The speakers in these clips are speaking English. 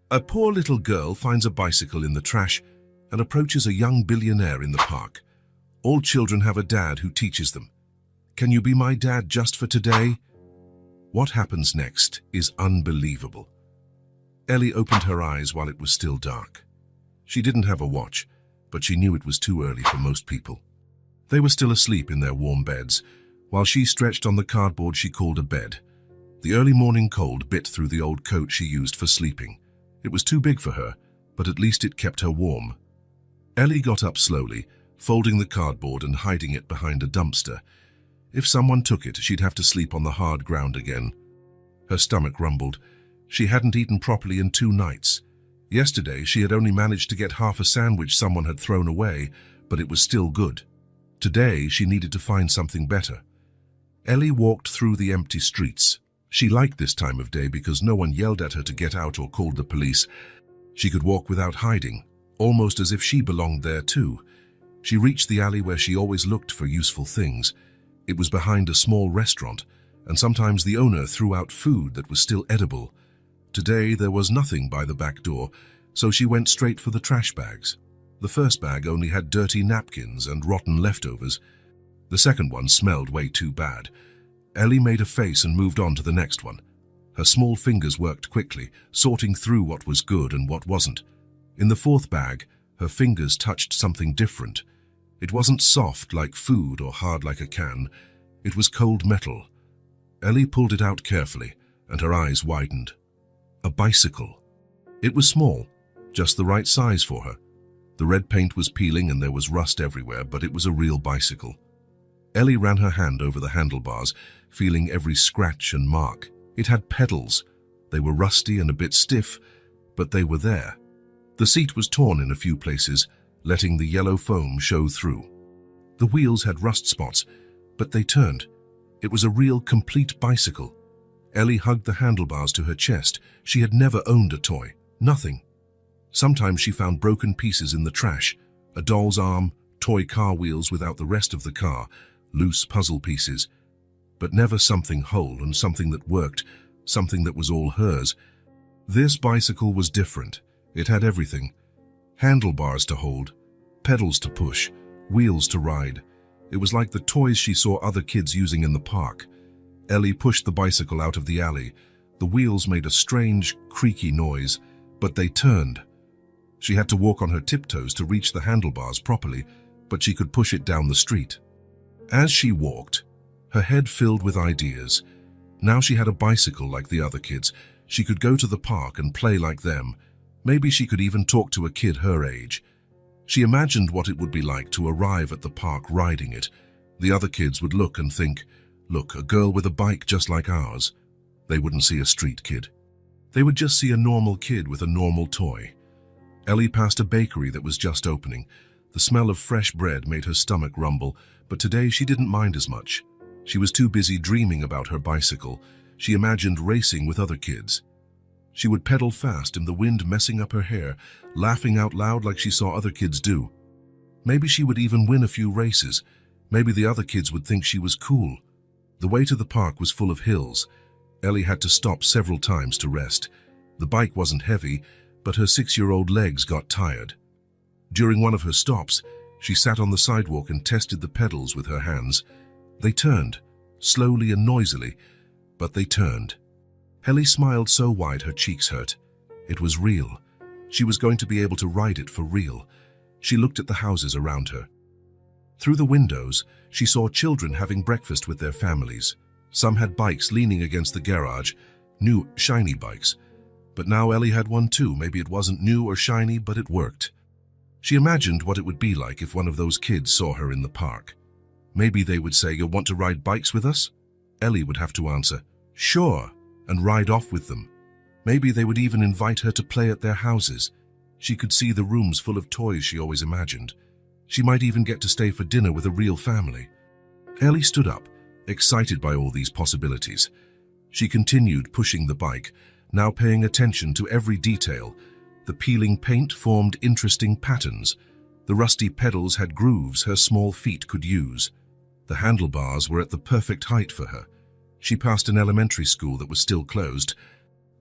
A poor little girl finds a bicycle in the trash and approaches a young billionaire in the park. All children have a dad who teaches them. Can you be my dad just for today? What happens next is unbelievable. Ellie opened her eyes while it was still dark. She didn't have a watch, but she knew it was too early for most people. They were still asleep in their warm beds, while she stretched on the cardboard she called a bed. The early morning cold bit through the old coat she used for sleeping. It was too big for her, but at least it kept her warm. Ellie got up slowly, folding the cardboard and hiding it behind a dumpster. If someone took it, she'd have to sleep on the hard ground again. Her stomach rumbled. She hadn't eaten properly in 2 nights. Yesterday, she had only managed to get half a sandwich someone had thrown away, but it was still good. Today, she needed to find something better. Ellie walked through the empty streets. She liked this time of day because no one yelled at her to get out or called the police. She could walk without hiding, almost as if she belonged there too. She reached the alley where she always looked for useful things. It was behind a small restaurant, and sometimes the owner threw out food that was still edible. Today there was nothing by the back door, so she went straight for the trash bags. The first bag only had dirty napkins and rotten leftovers. The second one smelled way too bad. Ellie made a face and moved on to the next one. Her small fingers worked quickly, sorting through what was good and what wasn't. In the fourth bag, her fingers touched something different. It wasn't soft like food or hard like a can. It was cold metal. Ellie pulled it out carefully, and her eyes widened. A bicycle. It was small, just the right size for her. The red paint was peeling and there was rust everywhere, but it was a real bicycle. Ellie ran her hand over the handlebars, feeling every scratch and mark. It had pedals. They were rusty and a bit stiff, but they were there. The seat was torn in a few places, letting the yellow foam show through. The wheels had rust spots, but they turned. It was a real, complete bicycle. Ellie hugged the handlebars to her chest. She had never owned a toy. Nothing. Sometimes she found broken pieces in the trash, a doll's arm, toy car wheels without the rest of the car, loose puzzle pieces, but never something whole and something that worked, something that was all hers. This bicycle was different. It had everything. Handlebars to hold, pedals to push, wheels to ride. It was like the toys she saw other kids using in the park. Ellie pushed the bicycle out of the alley. The wheels made a strange, creaky noise, but they turned. She had to walk on her tiptoes to reach the handlebars properly, but she could push it down the street. As she walked, her head filled with ideas. Now she had a bicycle like the other kids. She could go to the park and play like them. Maybe she could even talk to a kid her age. She imagined what it would be like to arrive at the park riding it. The other kids would look and think, "Look, a girl with a bike just like ours." They wouldn't see a street kid. They would just see a normal kid with a normal toy. Ellie passed a bakery that was just opening. The smell of fresh bread made her stomach rumble, but today she didn't mind as much. She was too busy dreaming about her bicycle. She imagined racing with other kids. She would pedal fast in the wind, messing up her hair, laughing out loud like she saw other kids do. Maybe she would even win a few races. Maybe the other kids would think she was cool. The way to the park was full of hills. Ellie had to stop several times to rest. The bike wasn't heavy, but her 6-year-old legs got tired. During one of her stops, she sat on the sidewalk and tested the pedals with her hands. They turned, slowly and noisily, but they turned. Ellie smiled so wide her cheeks hurt. It was real. She was going to be able to ride it for real. She looked at the houses around her. Through the windows, she saw children having breakfast with their families. Some had bikes leaning against the garage, new, shiny bikes. But now Ellie had one too. Maybe it wasn't new or shiny, but it worked. She imagined what it would be like if one of those kids saw her in the park. Maybe they would say, "You want to ride bikes with us?" Ellie would have to answer, "Sure," and ride off with them. Maybe they would even invite her to play at their houses. She could see the rooms full of toys she always imagined. She might even get to stay for dinner with a real family. Ellie stood up, excited by all these possibilities. She continued pushing the bike, now paying attention to every detail. The peeling paint formed interesting patterns. The rusty pedals had grooves her small feet could use. The handlebars were at the perfect height for her. She passed an elementary school that was still closed.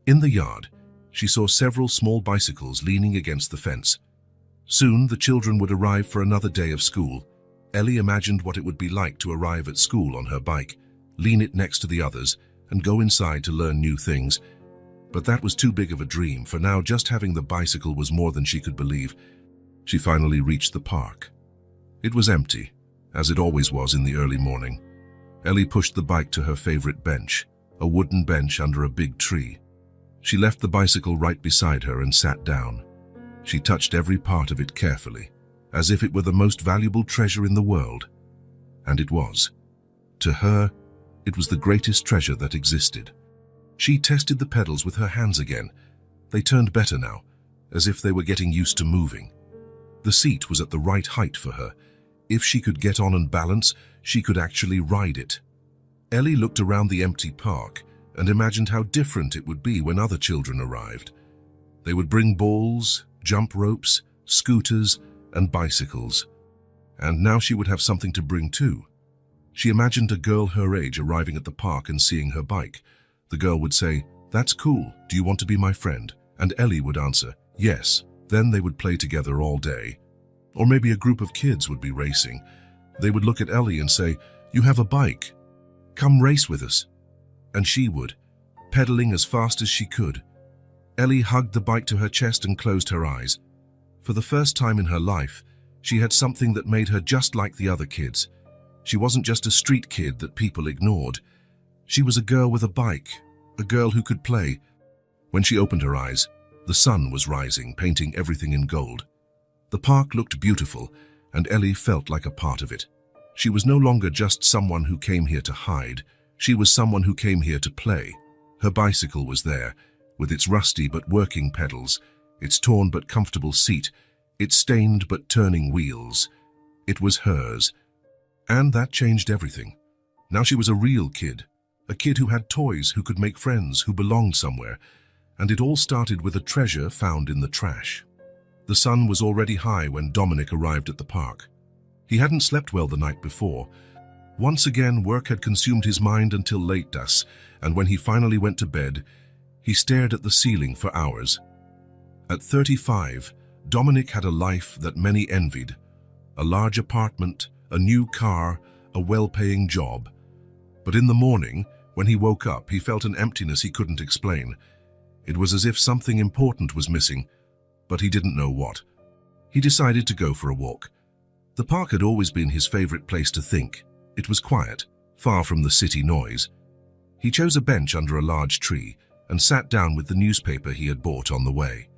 In the yard, she saw several small bicycles leaning against the fence. Soon, the children would arrive for another day of school. Ellie imagined what it would be like to arrive at school on her bike, lean it next to the others, and go inside to learn new things. But that was too big of a dream, for now just having the bicycle was more than she could believe. She finally reached the park. It was empty, as it always was in the early morning. Ellie pushed the bike to her favorite bench, a wooden bench under a big tree. She left the bicycle right beside her and sat down. She touched every part of it carefully, as if it were the most valuable treasure in the world. And it was. To her, it was the greatest treasure that existed. She tested the pedals with her hands again. They turned better now, as if they were getting used to moving. The seat was at the right height for her. If she could get on and balance, she could actually ride it. Ellie looked around the empty park and imagined how different it would be when other children arrived. They would bring balls, jump ropes, scooters, and bicycles. And now she would have something to bring too. She imagined a girl her age arriving at the park and seeing her bike. The girl would say, "That's cool, do you want to be my friend?" And Ellie would answer, "Yes." Then they would play together all day. Or maybe a group of kids would be racing. They would look at Ellie and say, "You have a bike. Come race with us." And she would, pedaling as fast as she could. Ellie hugged the bike to her chest and closed her eyes. For the first time in her life, she had something that made her just like the other kids. She wasn't just a street kid that people ignored. She was a girl with a bike, a girl who could play. When she opened her eyes, the sun was rising, painting everything in gold. The park looked beautiful, and Ellie felt like a part of it. She was no longer just someone who came here to hide. She was someone who came here to play. Her bicycle was there, with its rusty but working pedals, its torn but comfortable seat, its stained but turning wheels. It was hers. And that changed everything. Now she was a real kid, a kid who had toys, who could make friends, who belonged somewhere. And it all started with a treasure found in the trash. The sun was already high when Dominic arrived at the park. He hadn't slept well the night before. Once again, work had consumed his mind until late dusk, and when he finally went to bed, he stared at the ceiling for hours. At 35, Dominic had a life that many envied. A large apartment, a new car, a well-paying job. But in the morning, when he woke up, he felt an emptiness he couldn't explain. It was as if something important was missing, but he didn't know what. He decided to go for a walk. The park had always been his favorite place to think. It was quiet, far from the city noise. He chose a bench under a large tree and sat down with the newspaper he had bought on the way.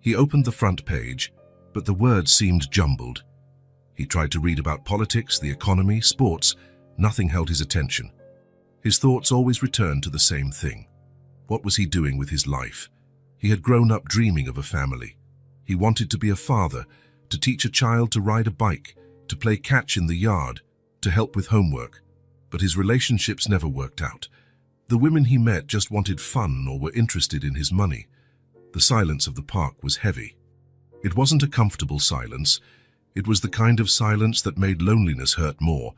He opened the front page, but the words seemed jumbled. He tried to read about politics, the economy, sports. Nothing held his attention. His thoughts always returned to the same thing. What was he doing with his life? He had grown up dreaming of a family. He wanted to be a father, to teach a child to ride a bike, to play catch in the yard, to help with homework. But his relationships never worked out. The women he met just wanted fun or were interested in his money. The silence of the park was heavy. It wasn't a comfortable silence. It was the kind of silence that made loneliness hurt more.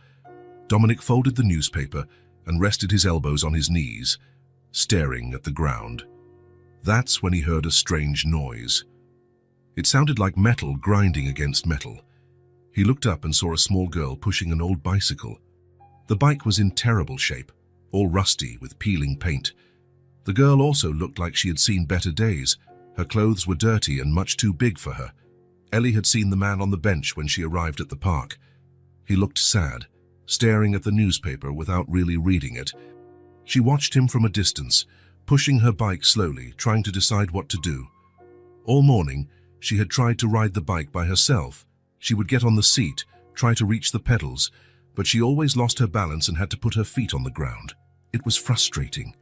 Dominic folded the newspaper and rested his elbows on his knees, staring at the ground. That's when he heard a strange noise. It sounded like metal grinding against metal. He looked up and saw a small girl pushing an old bicycle. The bike was in terrible shape, all rusty with peeling paint. The girl also looked like she had seen better days. Her clothes were dirty and much too big for her. Ellie had seen the man on the bench when she arrived at the park. He looked sad, staring at the newspaper without really reading it. She watched him from a distance, pushing her bike slowly, trying to decide what to do. All morning, she had tried to ride the bike by herself. She would get on the seat, try to reach the pedals, but she always lost her balance and had to put her feet on the ground. It was frustrating.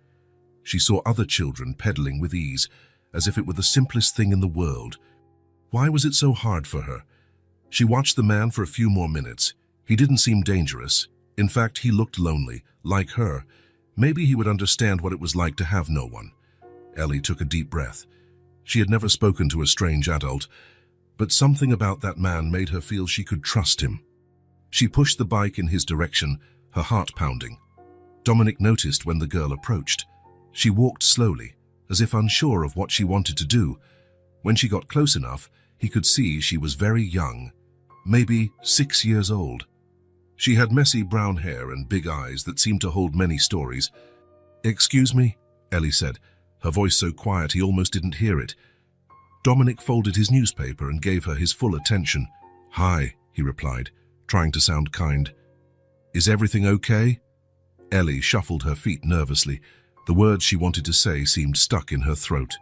She saw other children pedaling with ease, as if it were the simplest thing in the world. Why was it so hard for her? She watched the man for a few more minutes. He didn't seem dangerous. In fact, he looked lonely, like her. Maybe he would understand what it was like to have no one. Ellie took a deep breath. She had never spoken to a strange adult, but something about that man made her feel she could trust him. She pushed the bike in his direction, her heart pounding. Dominic noticed when the girl approached. She walked slowly, as if unsure of what she wanted to do. When she got close enough, he could see she was very young, maybe 6 years old. She had messy brown hair and big eyes that seemed to hold many stories. "Excuse me," Ellie said, her voice so quiet he almost didn't hear it. Dominic folded his newspaper and gave her his full attention. "Hi," he replied, trying to sound kind. "Is everything okay?" Ellie shuffled her feet nervously. The words she wanted to say seemed stuck in her throat.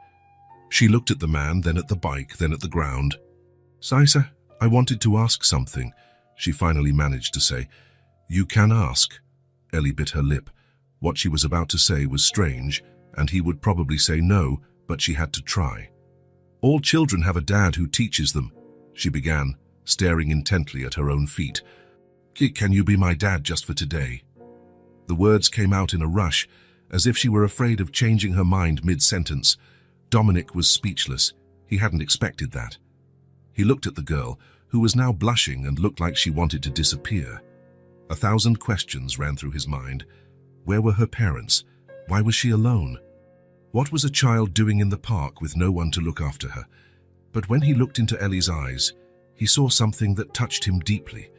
She looked at the man, then at the bike, then at the ground. "Sisa, I wanted to ask something," she finally managed to say. "You can ask." Ellie bit her lip. What she was about to say was strange, and he would probably say no, but she had to try. "All children have a dad who teaches them," she began, staring intently at her own feet. "Can you be my dad just for today?" The words came out in a rush, as if she were afraid of changing her mind mid-sentence. Dominic was speechless. He hadn't expected that. He looked at the girl, who was now blushing and looked like she wanted to disappear. 1,000 questions ran through his mind. Where were her parents? Why was she alone? What was a child doing in the park with no one to look after her? But when he looked into Ellie's eyes, he saw something that touched him deeply.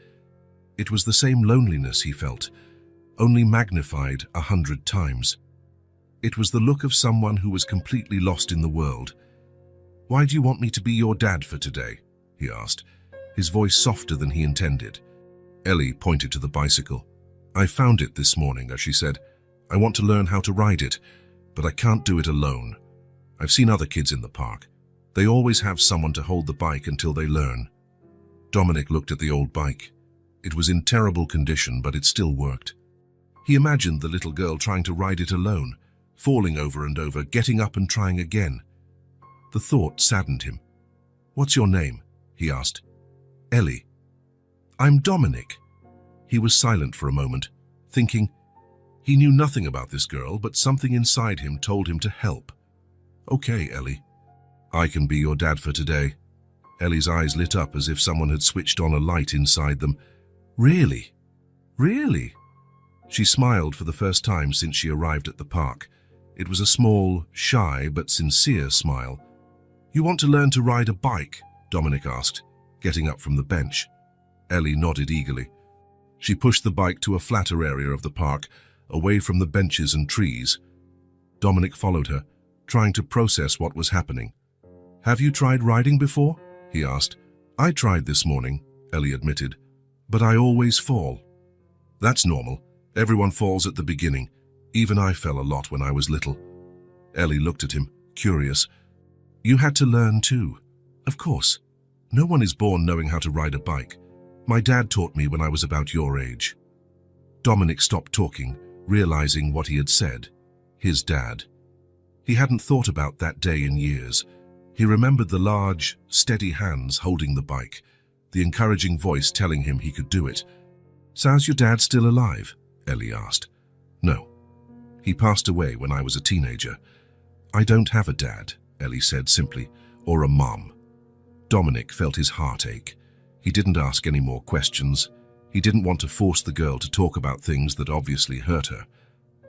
It was the same loneliness he felt, only magnified 100 times. It was the look of someone who was completely lost in the world. "Why do you want me to be your dad for today?" he asked, his voice softer than he intended. Ellie pointed to the bicycle. "I found it this morning," as she said. "I want to learn how to ride it, but I can't do it alone. I've seen other kids in the park. They always have someone to hold the bike until they learn." Dominic looked at the old bike. It was in terrible condition, but it still worked. He imagined the little girl trying to ride it alone, falling over and over, getting up and trying again. The thought saddened him. "What's your name?" he asked. "Ellie." "I'm Dominic." He was silent for a moment, thinking. He knew nothing about this girl, but something inside him told him to help. "Okay, Ellie. I can be your dad for today." Ellie's eyes lit up as if someone had switched on a light inside them. "Really? Really?" She smiled for the first time since she arrived at the park. It was a small, shy but sincere smile. "You want to learn to ride a bike?" Dominic asked, getting up from the bench. Ellie nodded eagerly. She pushed the bike to a flatter area of the park, away from the benches and trees. Dominic followed her, trying to process what was happening. "Have you tried riding before?" he asked. "I tried this morning," Ellie admitted, "but I always fall." "That's normal. Everyone falls at the beginning. Even I fell a lot when I was little." Ellie looked at him, curious. "You had to learn too?" "Of course. No one is born knowing how to ride a bike. My dad taught me when I was about your age." Dominic stopped talking, realizing what he had said. His dad. He hadn't thought about that day in years. He remembered the large, steady hands holding the bike, the encouraging voice telling him he could do it. "So's your dad still alive?" Ellie asked. "No. He passed away when I was a teenager." "I don't have a dad," Ellie said simply, "or a mom." Dominic felt his heart ache. He didn't ask any more questions. He didn't want to force the girl to talk about things that obviously hurt her.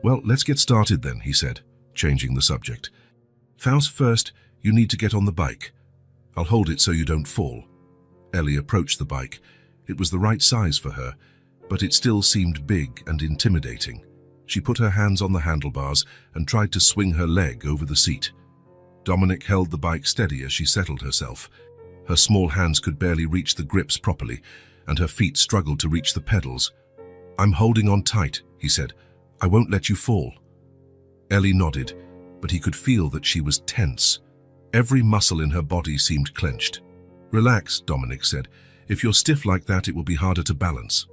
"Well, let's get started then," he said, changing the subject. First, you need to get on the bike. I'll hold it so you don't fall." Ellie approached the bike. It was the right size for her, but it still seemed big and intimidating. She put her hands on the handlebars and tried to swing her leg over the seat. Dominic held the bike steady as she settled herself. Her small hands could barely reach the grips properly, and her feet struggled to reach the pedals. "I'm holding on tight," he said. "I won't let you fall." Ellie nodded, but he could feel that she was tense. Every muscle in her body seemed clenched. "Relax," Dominic said. "If you're stiff like that, it will be harder to balance."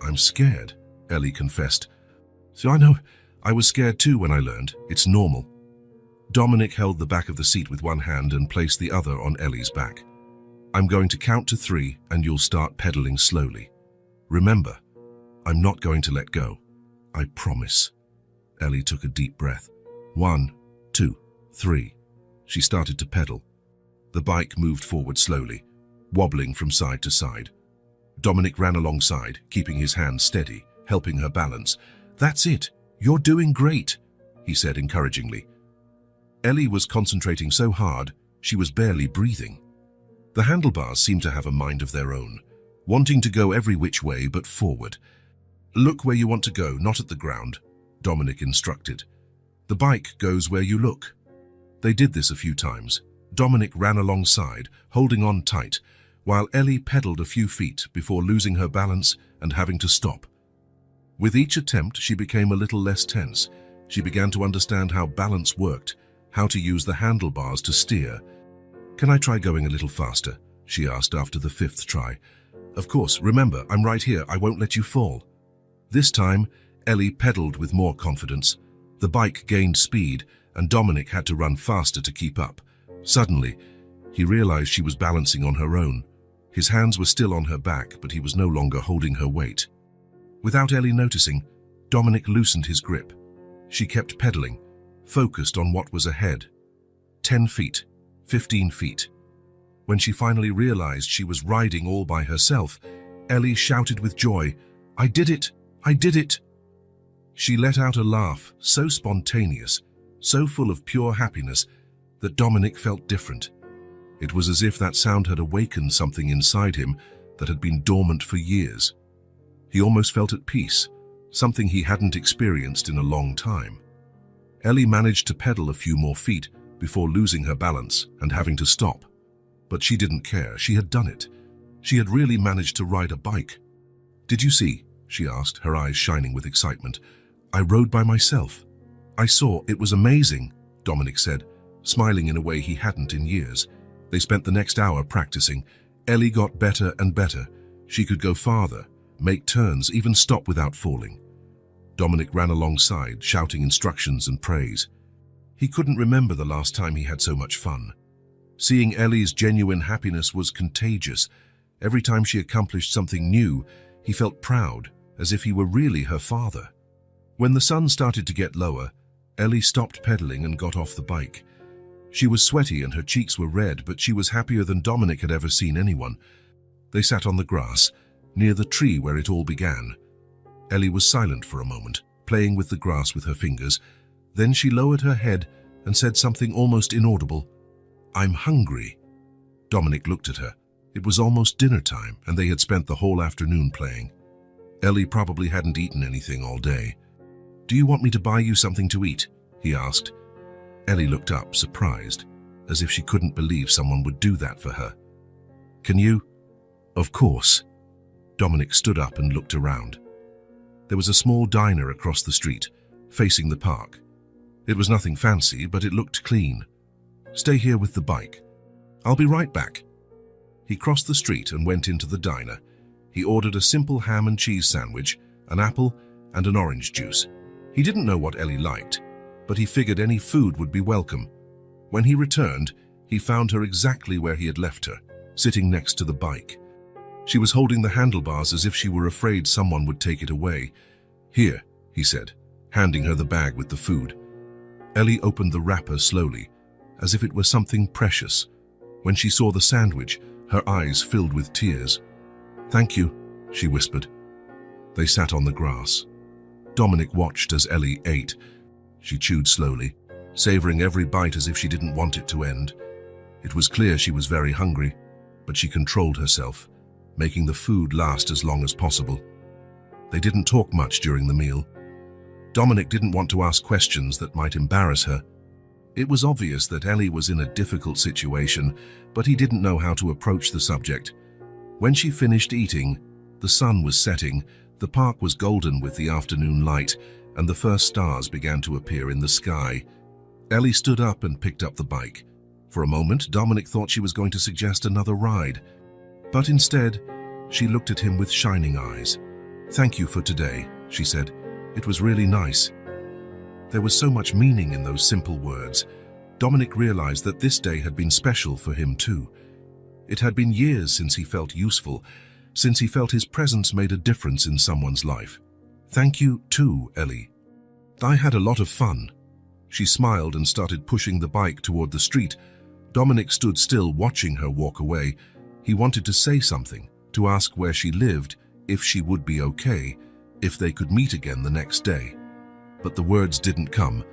"I'm scared," Ellie confessed. "So I know. I was scared too when I learned. It's normal." Dominic held the back of the seat with one hand and placed the other on Ellie's back. "I'm going to count to 3 and you'll start pedaling slowly. Remember, I'm not going to let go. I promise." Ellie took a deep breath. 1, 2, 3. She started to pedal. The bike moved forward slowly, wobbling from side to side. Dominic ran alongside, keeping his hands steady, helping her balance. "That's it. You're doing great," he said encouragingly. Ellie was concentrating so hard, she was barely breathing. The handlebars seemed to have a mind of their own, wanting to go every which way but forward. "Look where you want to go, not at the ground," Dominic instructed. "The bike goes where you look." They did this a few times. Dominic ran alongside, holding on tight, while Ellie pedaled a few feet before losing her balance and having to stop. With each attempt, she became a little less tense. She began to understand how balance worked, how to use the handlebars to steer. "Can I try going a little faster?" she asked after the 5th try. "Of course, remember, I'm right here, I won't let you fall." This time, Ellie pedaled with more confidence. The bike gained speed, and Dominic had to run faster to keep up. Suddenly, he realized she was balancing on her own. His hands were still on her back, but he was no longer holding her weight. Without Ellie noticing, Dominic loosened his grip. She kept pedaling, focused on what was ahead. 10 feet, 15 feet. When she finally realized she was riding all by herself, Ellie shouted with joy, "I did it! I did it!" She let out a laugh, so spontaneous, so full of pure happiness, that Dominic felt different. It was as if that sound had awakened something inside him that had been dormant for years. He almost felt at peace, something he hadn't experienced in a long time. Ellie managed to pedal a few more feet before losing her balance and having to stop. But she didn't care. She had done it. She had really managed to ride a bike. "Did you see?" she asked, her eyes shining with excitement. "I rode by myself." "I saw. It was amazing," Dominic said, smiling in a way he hadn't in years. They spent the next hour practicing. Ellie got better and better. She could go farther, make turns, even stop without falling. Dominic ran alongside, shouting instructions and praise. He couldn't remember the last time he had so much fun. Seeing Ellie's genuine happiness was contagious. Every time she accomplished something new, he felt proud, as if he were really her father. When the sun started to get lower, Ellie stopped pedaling and got off the bike. She was sweaty and her cheeks were red, but she was happier than Dominic had ever seen anyone. They sat on the grass, near the tree where it all began. Ellie was silent for a moment, playing with the grass with her fingers. Then she lowered her head and said something almost inaudible. "I'm hungry." Dominic looked at her. It was almost dinner time, and they had spent the whole afternoon playing. Ellie probably hadn't eaten anything all day. "Do you want me to buy you something to eat?" he asked. Ellie looked up, surprised, as if she couldn't believe someone would do that for her. "Can you?" "Of course." Dominic stood up and looked around. There was a small diner across the street, facing the park. It was nothing fancy, but it looked clean. "Stay here with the bike. I'll be right back." He crossed the street and went into the diner. He ordered a simple ham and cheese sandwich, an apple, and an orange juice. He didn't know what Ellie liked, but he figured any food would be welcome. When he returned, he found her exactly where he had left her, sitting next to the bike. She was holding the handlebars as if she were afraid someone would take it away. "Here," he said, handing her the bag with the food. Ellie opened the wrapper slowly, as if it were something precious. When she saw the sandwich, her eyes filled with tears. "Thank you," she whispered. They sat on the grass. Dominic watched as Ellie ate. She chewed slowly, savoring every bite as if she didn't want it to end. It was clear she was very hungry, but she controlled herself, making the food last as long as possible. They didn't talk much during the meal. Dominic didn't want to ask questions that might embarrass her. It was obvious that Ellie was in a difficult situation, but he didn't know how to approach the subject. When she finished eating, the sun was setting, the park was golden with the afternoon light, and the first stars began to appear in the sky. Ellie stood up and picked up the bike. For a moment, Dominic thought she was going to suggest another ride. But instead, she looked at him with shining eyes. "Thank you for today," she said. "It was really nice." There was so much meaning in those simple words. Dominic realized that this day had been special for him too. It had been years since he felt useful, since he felt his presence made a difference in someone's life. "Thank you too, Ellie. I had a lot of fun." She smiled and started pushing the bike toward the street. Dominic stood still, watching her walk away. He wanted to say something, to ask where she lived, if she would be okay, if they could meet again the next day. But the words didn't come.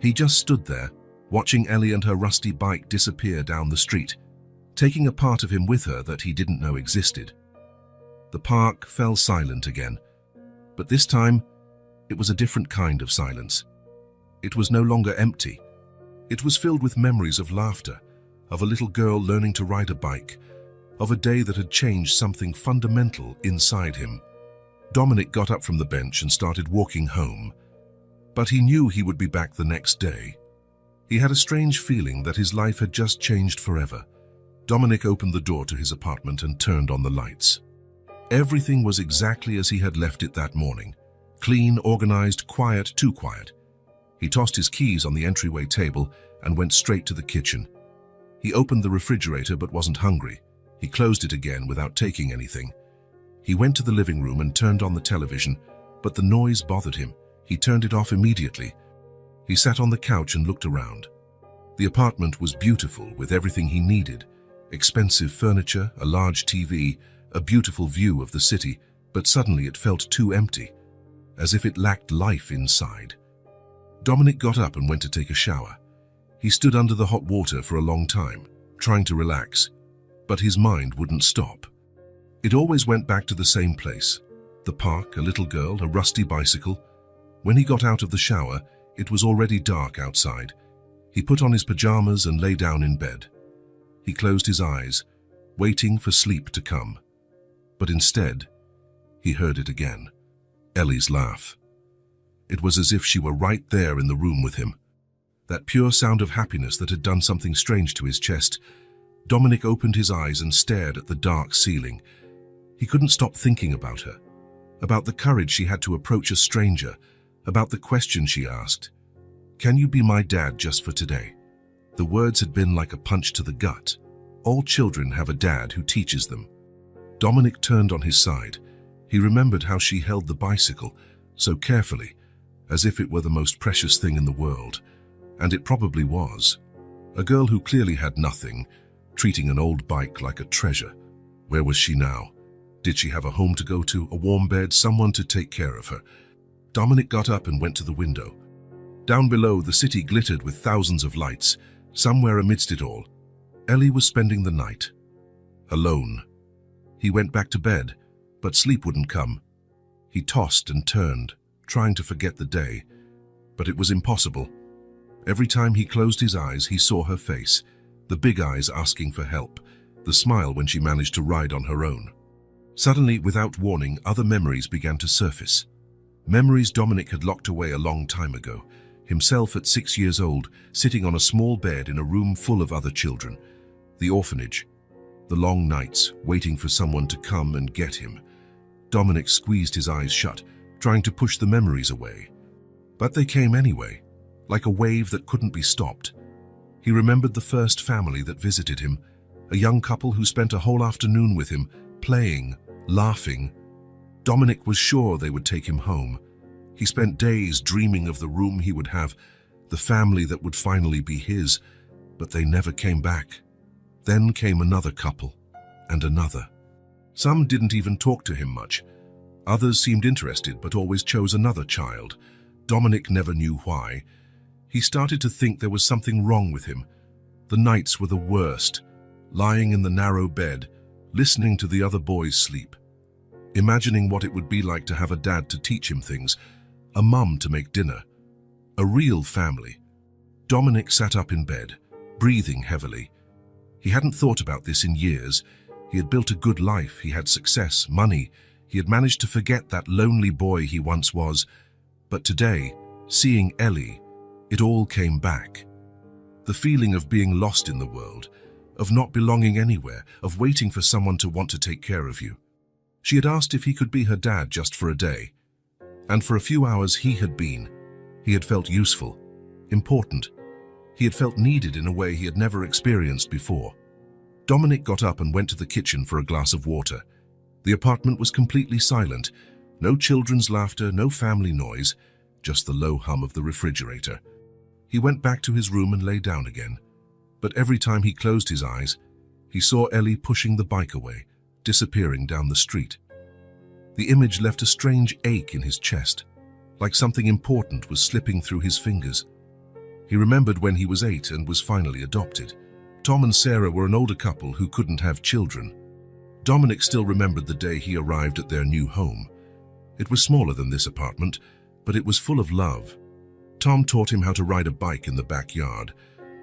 He just stood there, watching Ellie and her rusty bike disappear down the street, taking a part of him with her that he didn't know existed. The park fell silent again, but this time it was a different kind of silence. It was no longer empty. It was filled with memories of laughter, of a little girl learning to ride a bike, of a day that had changed something fundamental inside him. Dominic got up from the bench and started walking home, but he knew he would be back the next day. He had a strange feeling that his life had just changed forever. Dominic opened the door to his apartment and turned on the lights. Everything was exactly as he had left it that morning. Clean, organized, quiet, too quiet. He tossed his keys on the entryway table and went straight to the kitchen. He opened the refrigerator but wasn't hungry. He closed it again without taking anything. He went to the living room and turned on the television, but the noise bothered him. He turned it off immediately. He sat on the couch and looked around. The apartment was beautiful with everything he needed. Expensive furniture, a large TV, a beautiful view of the city, but suddenly it felt too empty, as if it lacked life inside. Dominic got up and went to take a shower. He stood under the hot water for a long time, trying to relax, but his mind wouldn't stop. It always went back to the same place. The park, a little girl, a rusty bicycle. When he got out of the shower, it was already dark outside. He put on his pajamas and lay down in bed. He closed his eyes, waiting for sleep to come. But instead, he heard it again. Ellie's laugh. It was as if she were right there in the room with him. That pure sound of happiness that had done something strange to his chest. Dominic opened his eyes and stared at the dark ceiling. He couldn't stop thinking about her, about the courage she had to approach a stranger, about the question she asked. "Can you be my dad just for today?" The words had been like a punch to the gut. All children have a dad who teaches them. Dominic turned on his side. He remembered how she held the bicycle so carefully, as if it were the most precious thing in the world. And it probably was. A girl who clearly had nothing, treating an old bike like a treasure. Where was she now? Did she have a home to go to, a warm bed, someone to take care of her? Dominic got up and went to the window. Down below, the city glittered with thousands of lights. Somewhere amidst it all, Ellie was spending the night. Alone. He went back to bed, but sleep wouldn't come. He tossed and turned, trying to forget the day, but it was impossible. Every time he closed his eyes, he saw her face, the big eyes asking for help, the smile when she managed to ride on her own. Suddenly, without warning, other memories began to surface. Memories Dominic had locked away a long time ago. Himself at 6 years old, sitting on a small bed in a room full of other children. The orphanage. The long nights, waiting for someone to come and get him. Dominic squeezed his eyes shut, trying to push the memories away. But they came anyway, like a wave that couldn't be stopped. He remembered the first family that visited him, a young couple who spent a whole afternoon with him, playing, laughing. Dominic was sure they would take him home. He spent days dreaming of the room he would have, the family that would finally be his, but they never came back. Then came another couple, and another. Some didn't even talk to him much. Others seemed interested but always chose another child. Dominic never knew why. He started to think there was something wrong with him. The nights were the worst, lying in the narrow bed, listening to the other boys sleep, imagining what it would be like to have a dad to teach him things, a mum to make dinner, a real family. Dominic sat up in bed, breathing heavily. He hadn't thought about this in years. He had built a good life, he had success, money. He had managed to forget that lonely boy he once was. But today, seeing Ellie, it all came back. The feeling of being lost in the world, of not belonging anywhere, of waiting for someone to want to take care of you. She had asked if he could be her dad just for a day. And for a few hours he had been. He had felt useful, important. He had felt needed in a way he had never experienced before. Dominic got up and went to the kitchen for a glass of water. The apartment was completely silent. No children's laughter, no family noise, just the low hum of the refrigerator. He went back to his room and lay down again. But every time he closed his eyes, he saw Ellie pushing the bike away, disappearing down the street. The image left a strange ache in his chest, like something important was slipping through his fingers. He remembered when he was 8 and was finally adopted. Tom and Sarah were an older couple who couldn't have children. Dominic still remembered the day he arrived at their new home. It was smaller than this apartment, but it was full of love. Tom taught him how to ride a bike in the backyard,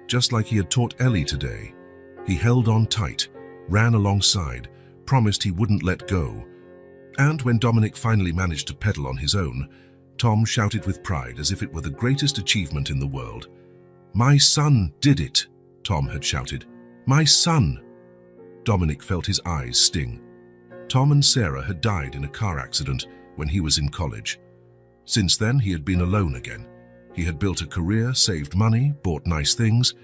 just like he had taught Ellie today. He held on tight, ran alongside, promised he wouldn't let go. And when Dominic finally managed to pedal on his own, Tom shouted with pride as if it were the greatest achievement in the world. "My son did it," Tom had shouted. "My son!" Dominic felt his eyes sting. Tom and Sarah had died in a car accident when he was in college. Since then, he had been alone again. He had built a career, saved money, bought nice things,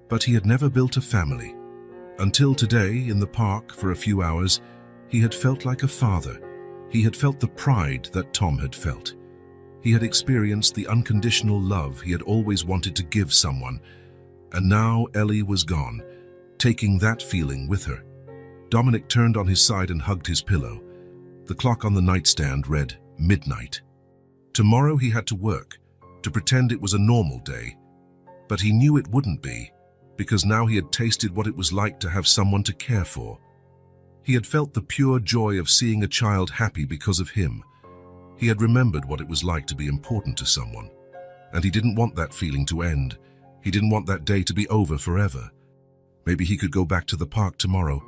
but he had never built a family. Until today, in the park for a few hours, he had felt like a father. He had felt the pride that Tom had felt. He had experienced the unconditional love he had always wanted to give someone. And now Ellie was gone, taking that feeling with her. Dominic turned on his side and hugged his pillow. The clock on the nightstand read midnight. Tomorrow he had to work, to pretend it was a normal day. But he knew it wouldn't be, because now he had tasted what it was like to have someone to care for. He had felt the pure joy of seeing a child happy because of him. He had remembered what it was like to be important to someone. And he didn't want that feeling to end. He didn't want that day to be over forever. Maybe he could go back to the park tomorrow.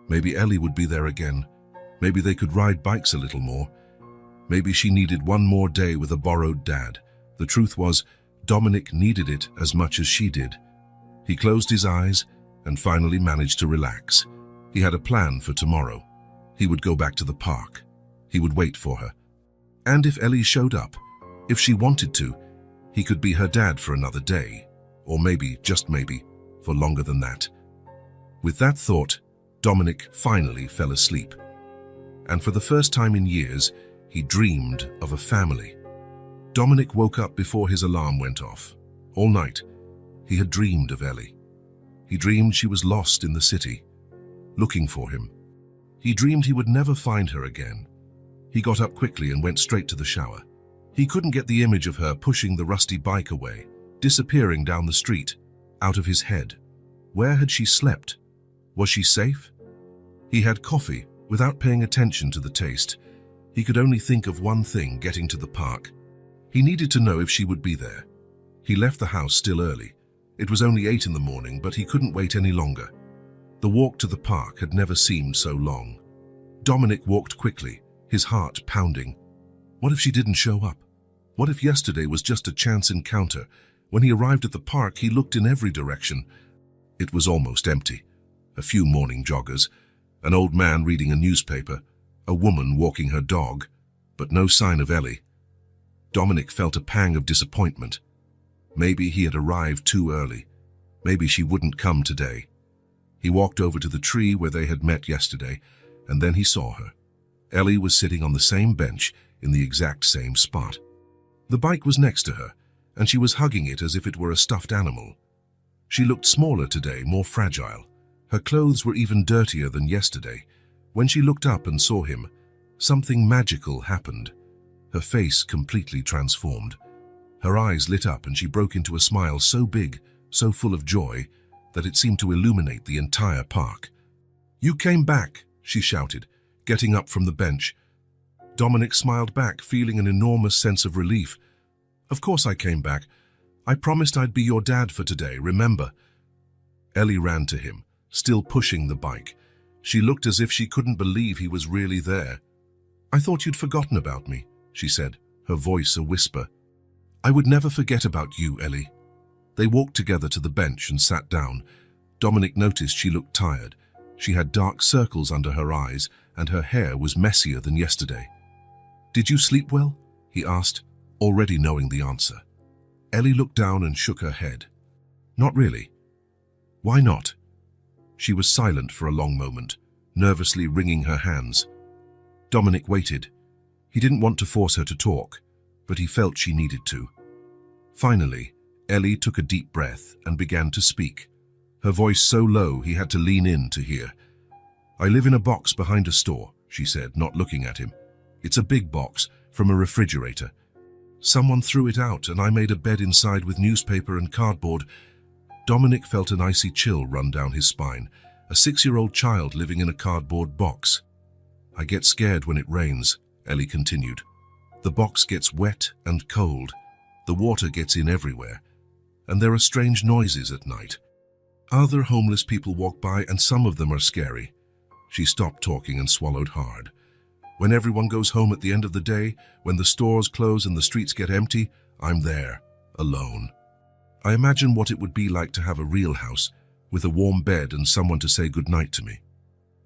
Maybe Ellie would be there again. Maybe they could ride bikes a little more. Maybe she needed one more day with a borrowed dad. The truth was, Dominic needed it as much as she did. He closed his eyes and finally managed to relax. He had a plan for tomorrow. He would go back to the park. He would wait for her. And if Ellie showed up, if she wanted to, he could be her dad for another day. Or maybe, just maybe, for longer than that. With that thought, Dominic finally fell asleep. And for the first time in years, he dreamed of a family. Dominic woke up before his alarm went off. All night, he had dreamed of Ellie. He dreamed she was lost in the city, looking for him. He dreamed he would never find her again. He got up quickly and went straight to the shower. He couldn't get the image of her pushing the rusty bike away, disappearing down the street, out of his head. Where had she slept? Was she safe? He had coffee, without paying attention to the taste. He could only think of one thing: getting to the park. He needed to know if she would be there. He left the house still early. It was only 8 in the morning, but he couldn't wait any longer. The walk to the park had never seemed so long. Dominic walked quickly, his heart pounding. What if she didn't show up? What if yesterday was just a chance encounter? When he arrived at the park, he looked in every direction. It was almost empty. A few morning joggers, an old man reading a newspaper, a woman walking her dog, but no sign of Ellie. Dominic felt a pang of disappointment. Maybe he had arrived too early. Maybe she wouldn't come today. He walked over to the tree where they had met yesterday, and then he saw her. Ellie was sitting on the same bench in the exact same spot. The bike was next to her, and she was hugging it as if it were a stuffed animal. She looked smaller today, more fragile. Her clothes were even dirtier than yesterday. When she looked up and saw him, something magical happened. Her face completely transformed. Her eyes lit up and she broke into a smile so big, so full of joy, that it seemed to illuminate the entire park. "You came back," she shouted, getting up from the bench. Dominic smiled back, feeling an enormous sense of relief. "Of course I came back. I promised I'd be your dad for today, remember?" Ellie ran to him, still pushing the bike. She looked as if she couldn't believe he was really there. "I thought you'd forgotten about me," she said, her voice a whisper. "I would never forget about you, Ellie." They walked together to the bench and sat down. Dominic noticed she looked tired. She had dark circles under her eyes, and her hair was messier than yesterday. "Did you sleep well?" he asked, already knowing the answer. Ellie looked down and shook her head. "Not really." "Why not?" She was silent for a long moment, nervously wringing her hands. Dominic waited. He didn't want to force her to talk, but he felt she needed to. Finally, Ellie took a deep breath and began to speak, her voice so low he had to lean in to hear. "I live in a box behind a store," she said, not looking at him. "It's a big box, from a refrigerator. Someone threw it out and I made a bed inside with newspaper and cardboard. Dominic felt an icy chill run down his spine. A 6-year-old child living in a cardboard box. I get scared when it rains, Ellie continued. The box gets wet and cold. The water gets in everywhere. And there are strange noises at night. Other homeless people walk by and some of them are scary. She stopped talking and swallowed hard. When everyone goes home at the end of the day, when the stores close and the streets get empty, I'm there, alone. I imagine what it would be like to have a real house, with a warm bed and someone to say goodnight to me.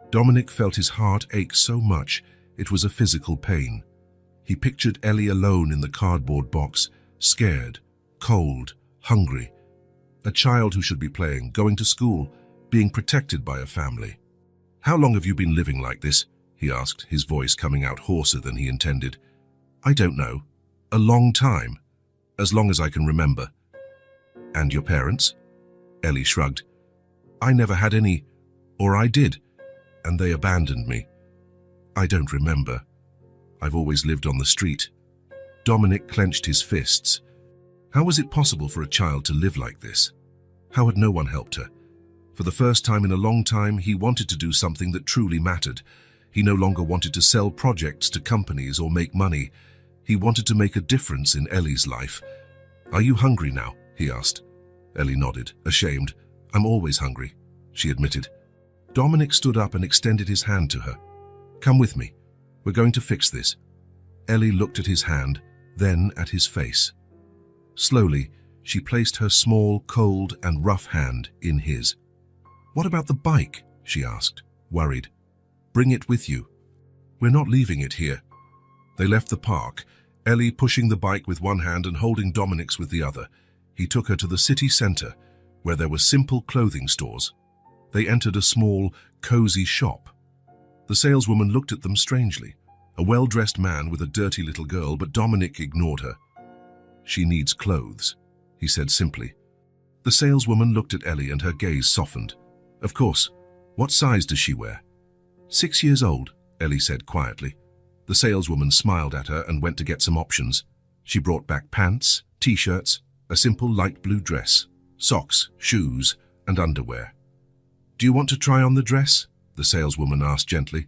Dominic felt his heart ache so much, it was a physical pain. He pictured Ellie alone in the cardboard box, scared, cold, hungry. A child who should be playing, going to school, being protected by a family. How long have you been living like this? He asked, his voice coming out hoarser than he intended. I don't know. A long time. As long as I can remember. And your parents? Ellie shrugged. I never had any, or I did, and they abandoned me. I don't remember. I've always lived on the street. Dominic clenched his fists. How was it possible for a child to live like this? How had no one helped her? For the first time in a long time, he wanted to do something that truly mattered. He no longer wanted to sell projects to companies or make money. He wanted to make a difference in Ellie's life. Are you hungry now? He asked. Ellie nodded, ashamed. I'm always hungry, she admitted. Dominic stood up and extended his hand to her. Come with me. We're going to fix this. Ellie looked at his hand, then at his face. Slowly, she placed her small, cold and rough hand in his. What about the bike? She asked, worried. Bring it with you. We're not leaving it here. They left the park, Ellie pushing the bike with one hand and holding Dominic's with the other. He took her to the city center, where there were simple clothing stores. They entered a small, cozy shop. The saleswoman looked at them strangely. A well-dressed man with a dirty little girl, but Dominic ignored her. She needs clothes, he said simply. The saleswoman looked at Ellie and her gaze softened. Of course. What size does she wear? 6 years old, Ellie said quietly. The saleswoman smiled at her and went to get some options. She brought back pants, t-shirts, a simple light blue dress, socks, shoes, and underwear. Do you want to try on the dress? The saleswoman asked gently.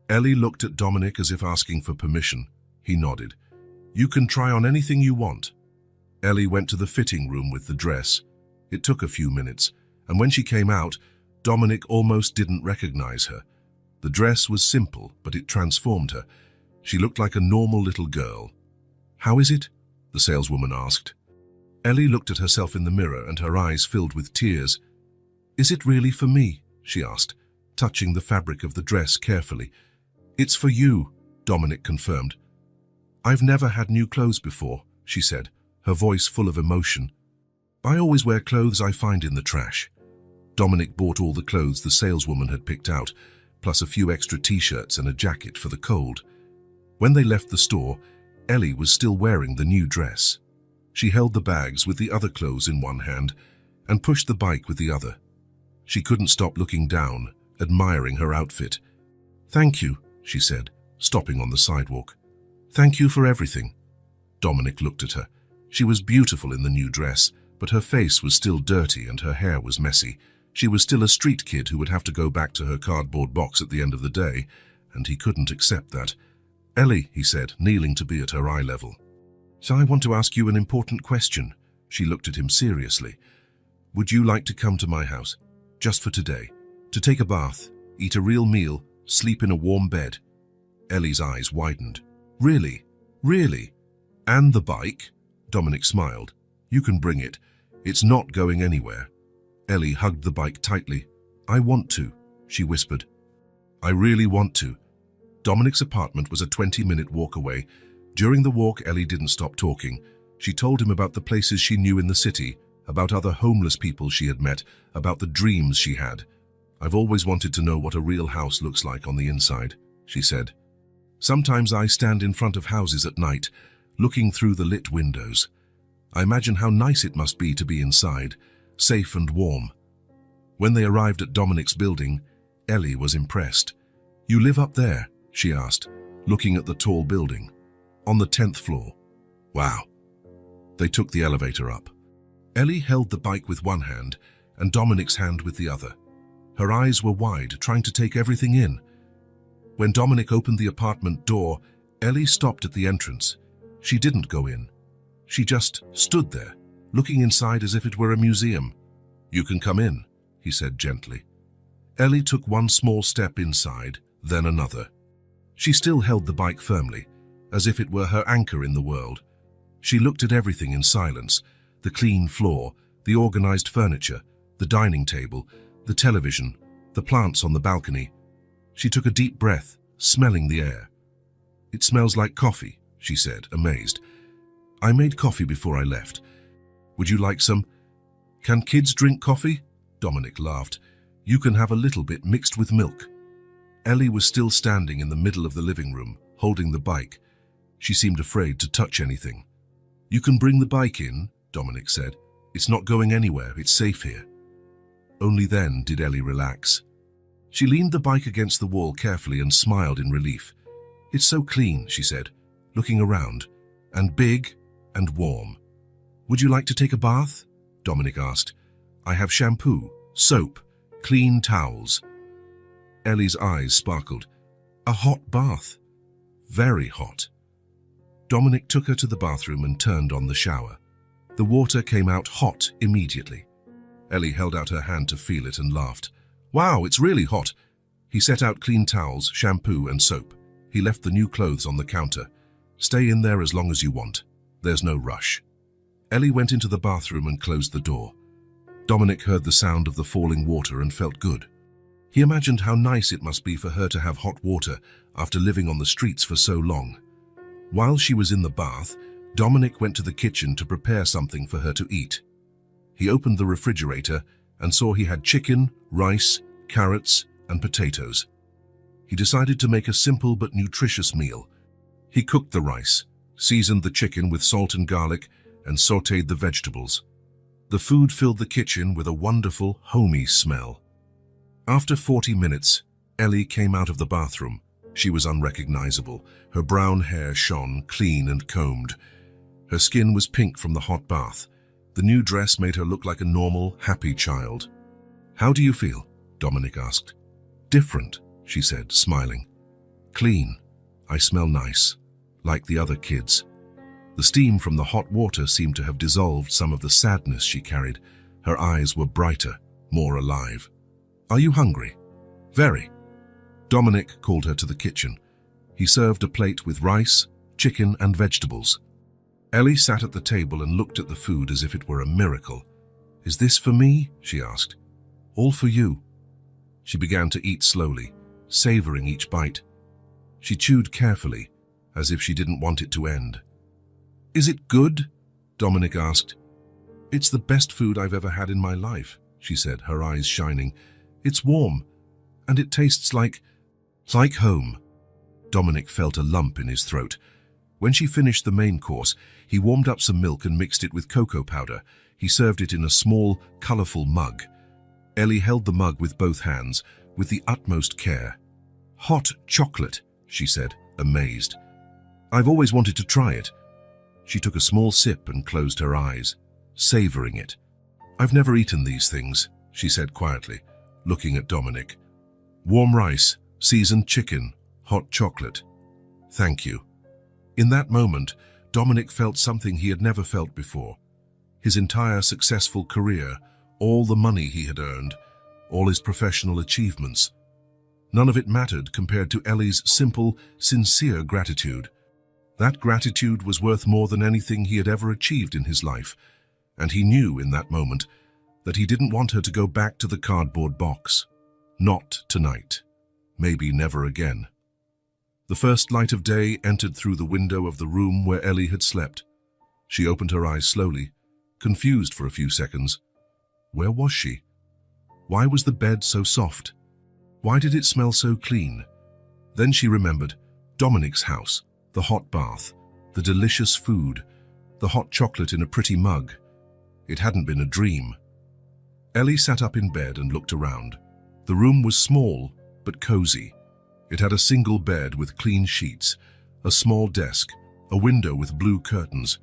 Ellie looked at Dominic as if asking for permission. He nodded. You can try on anything you want. Ellie went to the fitting room with the dress. It took a few minutes, and when she came out, Dominic almost didn't recognize her. The dress was simple, but it transformed her. She looked like a normal little girl. How is it? The saleswoman asked. Ellie looked at herself in the mirror and her eyes filled with tears. Is it really for me? She asked, touching the fabric of the dress carefully. It's for you, Dominic confirmed. I've never had new clothes before, she said, her voice full of emotion. I always wear clothes I find in the trash. Dominic bought all the clothes the saleswoman had picked out, plus a few extra t-shirts and a jacket for the cold. When they left the store, Ellie was still wearing the new dress. She held the bags with the other clothes in one hand and pushed the bike with the other. She couldn't stop looking down, admiring her outfit. Thank you, she said, stopping on the sidewalk. Thank you for everything. Dominic looked at her. She was beautiful in the new dress, but her face was still dirty and her hair was messy. She was still a street kid who would have to go back to her cardboard box at the end of the day, and he couldn't accept that. Ellie, he said, kneeling to be at her eye level. So I want to ask you an important question. She looked at him seriously. Would you like to come to my house, just for today, to take a bath, eat a real meal, sleep in a warm bed? Ellie's eyes widened. Really? Really? And the bike? Dominic smiled. You can bring it. It's not going anywhere. Ellie hugged the bike tightly. I want to, she whispered. I really want to. Dominic's apartment was a 20-minute walk away. During the walk, Ellie didn't stop talking. She told him about the places she knew in the city, about other homeless people she had met, about the dreams she had. I've always wanted to know what a real house looks like on the inside, she said. Sometimes I stand in front of houses at night, looking through the lit windows. I imagine how nice it must be to be inside, safe and warm. When they arrived at Dominic's building, Ellie was impressed. You live up there? She asked, looking at the tall building. On the 10th floor. Wow. They took the elevator up. Ellie held the bike with one hand and Dominic's hand with the other. Her eyes were wide, trying to take everything in. When Dominic opened the apartment door, Ellie stopped at the entrance. She didn't go in. She just stood there, looking inside as if it were a museum. "You can come in," he said gently. Ellie took one small step inside, then another. She still held the bike firmly, as if it were her anchor in the world. She looked at everything in silence: the clean floor, the organized furniture, the dining table, the television, the plants on the balcony. She took a deep breath, smelling the air. "It smells like coffee," she said, amazed. "I made coffee before I left. Would you like some?" "Can kids drink coffee?" Dominic laughed. "You can have a little bit mixed with milk." Ellie was still standing in the middle of the living room, holding the bike. She seemed afraid to touch anything. "You can bring the bike in," Dominic said. "It's not going anywhere, it's safe here." Only then did Ellie relax. She leaned the bike against the wall carefully and smiled in relief. "It's so clean," she said, looking around, "and big and warm." "Would you like to take a bath?" Dominic asked. "I have shampoo, soap, clean towels." Ellie's eyes sparkled. "A hot bath?" "Very hot." Dominic took her to the bathroom and turned on the shower. The water came out hot immediately. Ellie held out her hand to feel it and laughed. "Wow, it's really hot." He set out clean towels, shampoo and soap. He left the new clothes on the counter. "Stay in there as long as you want. There's no rush." Ellie went into the bathroom and closed the door. Dominic heard the sound of the falling water and felt good. He imagined how nice it must be for her to have hot water after living on the streets for so long. While she was in the bath, Dominic went to the kitchen to prepare something for her to eat. He opened the refrigerator and saw he had chicken, rice, carrots, and potatoes. He decided to make a simple but nutritious meal. He cooked the rice, seasoned the chicken with salt and garlic, and sautéed the vegetables. The food filled the kitchen with a wonderful, homey smell. After 40 minutes, Ellie came out of the bathroom. She was unrecognizable. Her brown hair shone, clean and combed. Her skin was pink from the hot bath. The new dress made her look like a normal, happy child. "How do you feel?" Dominic asked. "Different," she said, smiling. "Clean. I smell nice, like the other kids." The steam from the hot water seemed to have dissolved some of the sadness she carried. Her eyes were brighter, more alive. "Are you hungry?" "Very." Dominic called her to the kitchen. He served a plate with rice, chicken, and vegetables. Ellie sat at the table and looked at the food as if it were a miracle. "Is this for me?" she asked. "All for you." She began to eat slowly, savoring each bite. She chewed carefully, as if she didn't want it to end. "Is it good?" Dominic asked. "It's the best food I've ever had in my life," she said, her eyes shining. "It's warm, and it tastes like home." Dominic felt a lump in his throat. When she finished the main course, he warmed up some milk and mixed it with cocoa powder. He served it in a small, colorful mug. Ellie held the mug with both hands, with the utmost care. "Hot chocolate," she said, amazed. "I've always wanted to try it." She took a small sip and closed her eyes, savoring it. "I've never eaten these things," she said quietly, looking at Dominic. "Warm rice, seasoned chicken, hot chocolate. Thank you." In that moment, Dominic felt something he had never felt before. His entire successful career, all the money he had earned, all his professional achievements. None of it mattered compared to Ellie's simple, sincere gratitude. That gratitude was worth more than anything he had ever achieved in his life, and he knew in that moment that he didn't want her to go back to the cardboard box. Not tonight. Maybe never again. The first light of day entered through the window of the room where Ellie had slept. She opened her eyes slowly, confused for a few seconds. Where was she? Why was the bed so soft? Why did it smell so clean? Then she remembered Dominic's house, the hot bath, the delicious food, the hot chocolate in a pretty mug. It hadn't been a dream. Ellie sat up in bed and looked around. The room was small, but cozy. It had a single bed with clean sheets, a small desk, a window with blue curtains,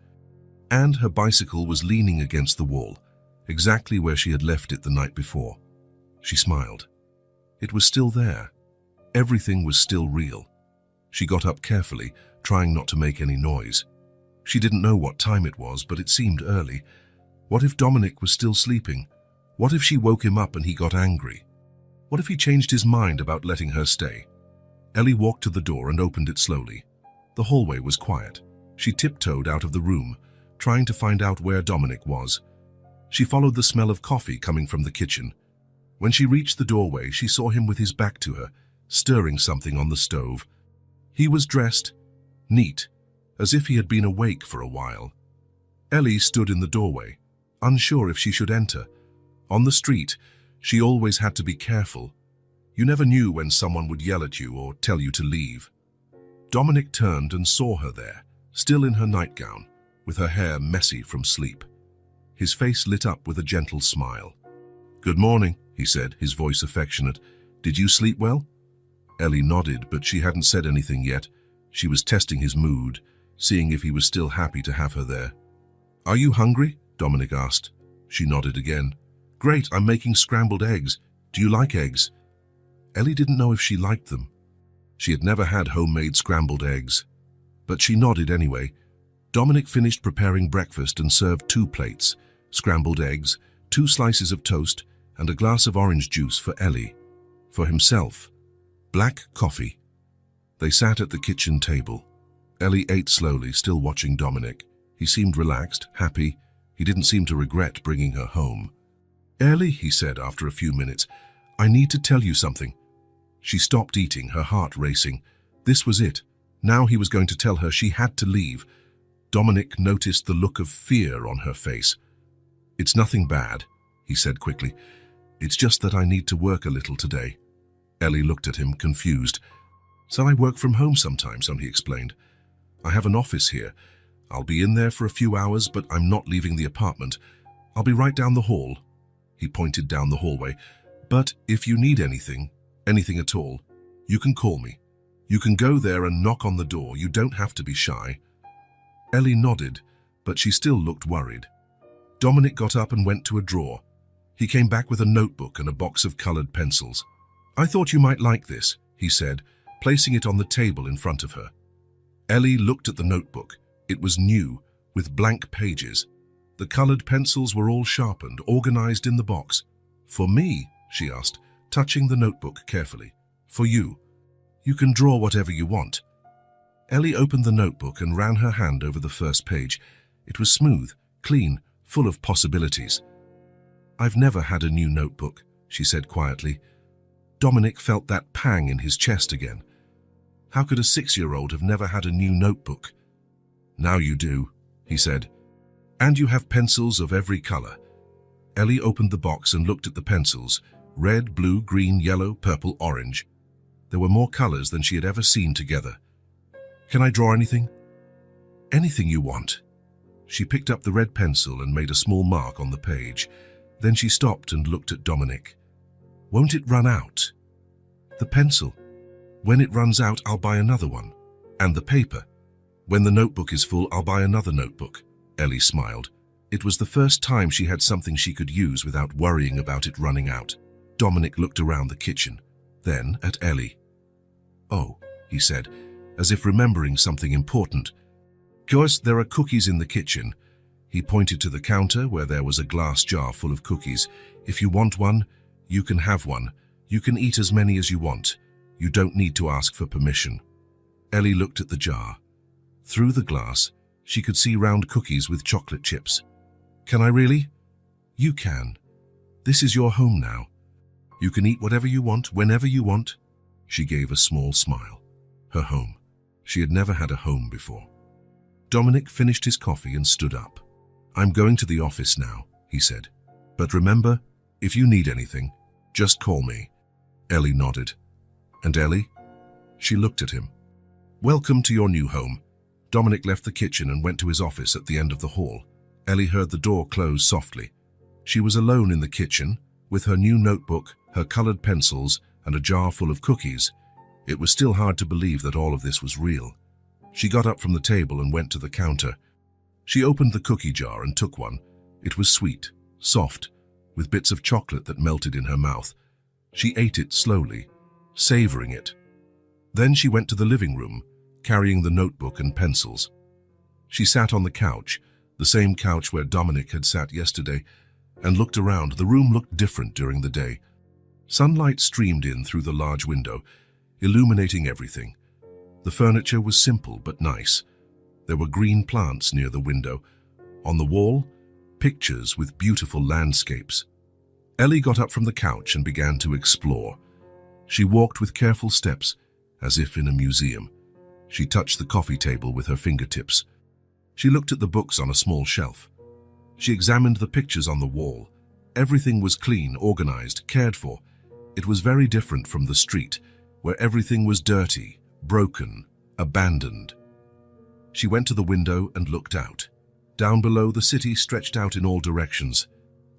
and her bicycle was leaning against the wall, exactly where she had left it the night before. She smiled. It was still there. Everything was still real. She got up carefully, trying not to make any noise. She didn't know what time it was, but it seemed early. What if Dominic was still sleeping? What if she woke him up and he got angry? What if he changed his mind about letting her stay? Ellie walked to the door and opened it slowly. The hallway was quiet. She tiptoed out of the room, trying to find out where Dominic was. She followed the smell of coffee coming from the kitchen. When she reached the doorway, she saw him with his back to her, stirring something on the stove. He was dressed, neat, as if he had been awake for a while. Ellie stood in the doorway, unsure if she should enter. On the street, she always had to be careful. You never knew when someone would yell at you or tell you to leave. Dominic turned and saw her there, still in her nightgown, with her hair messy from sleep. His face lit up with a gentle smile. "Good morning," he said, his voice affectionate. "Did you sleep well?" Ellie nodded, but she hadn't said anything yet. She was testing his mood, seeing if he was still happy to have her there. "Are you hungry?" Dominic asked. She nodded again. "Great, I'm making scrambled eggs. Do you like eggs?" Ellie didn't know if she liked them. She had never had homemade scrambled eggs. But she nodded anyway. Dominic finished preparing breakfast and served 2 plates, scrambled eggs, 2 slices of toast, and a glass of orange juice for Ellie. For himself, black coffee. They sat at the kitchen table. Ellie ate slowly, still watching Dominic. He seemed relaxed, happy. He didn't seem to regret bringing her home. "Ellie," he said after a few minutes, "I need to tell you something." She stopped eating, her heart racing. This was it. Now he was going to tell her she had to leave. Dominic noticed the look of fear on her face. "It's nothing bad," he said quickly. "It's just that I need to work a little today." Ellie looked at him, confused. "So I work from home sometimes," he explained. "I have an office here. I'll be in there for a few hours, but I'm not leaving the apartment. I'll be right down the hall." He pointed down the hallway. "But if you need anything at all, you can call me. You can go there and knock on the door. You don't have to be shy." Ellie nodded, but she still looked worried. Dominic got up and went to a drawer. He came back with a notebook and a box of colored pencils. "I thought you might like this," he said, placing it on the table in front of her. Ellie looked at the notebook. It was new, with blank pages. The colored pencils were all sharpened, organized in the box. "For me?" she asked, touching the notebook carefully. "For you. You can draw whatever you want." Ellie opened the notebook and ran her hand over the first page. It was smooth, clean, full of possibilities. "I've never had a new notebook," she said quietly. Dominic felt that pang in his chest again. How could a 6-year-old have never had a new notebook? "Now you do," he said. "And you have pencils of every color." Ellie opened the box and looked at the pencils. Red, blue, green, yellow, purple, orange. There were more colors than she had ever seen together. "Can I draw anything?" "Anything you want." She picked up the red pencil and made a small mark on the page. Then she stopped and looked at Dominic. "Won't it run out?" "The pencil. When it runs out, I'll buy another one. And the paper. When the notebook is full, I'll buy another notebook." Ellie smiled. It was the first time she had something she could use without worrying about it running out. Dominic looked around the kitchen, then at Ellie. "Oh," he said, as if remembering something important. "Course, there are cookies in the kitchen." He pointed to the counter where there was a glass jar full of cookies. "If you want one, you can have one. You can eat as many as you want. You don't need to ask for permission." Ellie looked at the jar. Through the glass, she could see round cookies with chocolate chips. "Can I really?" "You can. This is your home now. You can eat whatever you want, whenever you want." She gave a small smile. Her home. She had never had a home before. Dominic finished his coffee and stood up. "I'm going to the office now," he said. "But remember, if you need anything, just call me." Ellie nodded. "And Ellie?" She looked at him. "Welcome to your new home." Dominic left the kitchen and went to his office at the end of the hall. Ellie heard the door close softly. She was alone in the kitchen, with her new notebook, her colored pencils, and a jar full of cookies. It was still hard to believe that all of this was real. She got up from the table and went to the counter. She opened the cookie jar and took one. It was sweet, soft, with bits of chocolate that melted in her mouth. She ate it slowly, savoring it. Then she went to the living room, carrying the notebook and pencils. She sat on the couch, the same couch where Dominic had sat yesterday, and looked around. The room looked different during the day. Sunlight streamed in through the large window, illuminating everything. The furniture was simple but nice. There were green plants near the window. On the wall, pictures with beautiful landscapes. Ellie got up from the couch and began to explore. She walked with careful steps, as if in a museum. She touched the coffee table with her fingertips. She looked at the books on a small shelf. She examined the pictures on the wall. Everything was clean, organized, cared for. It was very different from the street, where everything was dirty, broken, abandoned. She went to the window and looked out. Down below, the city stretched out in all directions.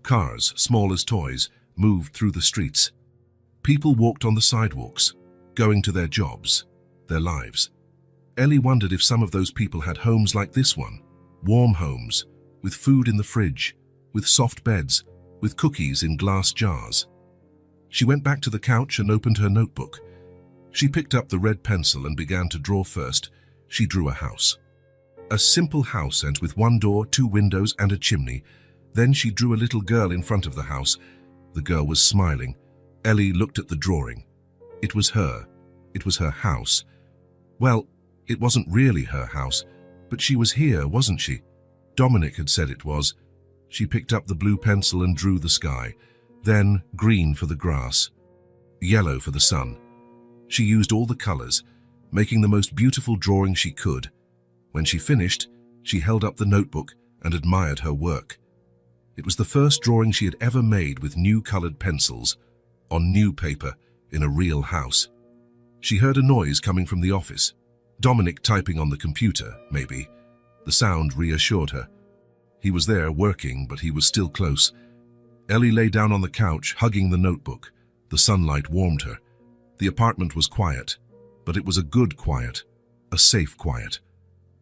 Cars, small as toys, moved through the streets. People walked on the sidewalks, going to their jobs, their lives. Ellie wondered if some of those people had homes like this one, warm homes, with food in the fridge, with soft beds, with cookies in glass jars. She went back to the couch and opened her notebook. She picked up the red pencil and began to draw. First, she drew a house. A simple house, and with one door, 2 windows, and a chimney. Then she drew a little girl in front of the house. The girl was smiling. Ellie looked at the drawing. It was her. It was her house. Well, it wasn't really her house, but she was here, wasn't she? Dominic had said it was. She picked up the blue pencil and drew the sky, then green for the grass, yellow for the sun. She used all the colors, making the most beautiful drawing she could. When she finished, she held up the notebook and admired her work. It was the first drawing she had ever made with new colored pencils, on new paper, in a real house. She heard a noise coming from the office. Dominic typing on the computer, maybe. The sound reassured her. He was there working, but he was still close. Ellie lay down on the couch, hugging the notebook. The sunlight warmed her. The apartment was quiet, but it was a good quiet, a safe quiet.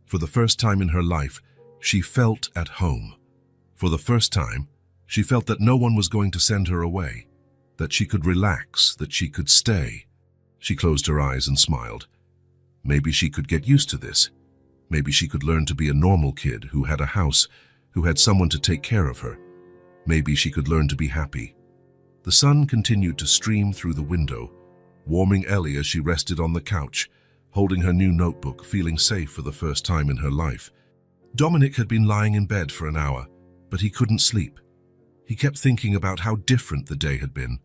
For the first time in her life, she felt at home. For the first time, she felt that no one was going to send her away, that she could relax, that she could stay. She closed her eyes and smiled. Maybe she could get used to this. Maybe she could learn to be a normal kid who had a house, who had someone to take care of her. Maybe she could learn to be happy. The sun continued to stream through the window, warming Ellie as she rested on the couch, holding her new notebook, feeling safe for the first time in her life. Dominic had been lying in bed for an hour, but he couldn't sleep. He kept thinking about how different the day had been.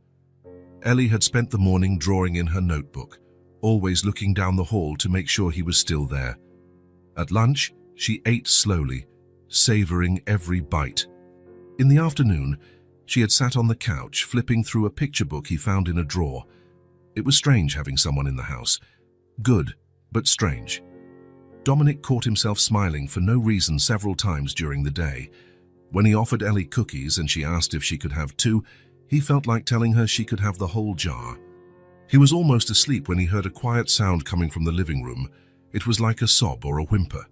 Ellie had spent the morning drawing in her notebook, always looking down the hall to make sure he was still there. At lunch, she ate slowly, savoring every bite. In the afternoon, she had sat on the couch, flipping through a picture book he found in a drawer. It was strange having someone in the house. Good, but strange. Dominic caught himself smiling for no reason several times during the day. When he offered Ellie cookies and she asked if she could have 2, he felt like telling her she could have the whole jar. He was almost asleep when he heard a quiet sound coming from the living room. It was like a sob or a whimper.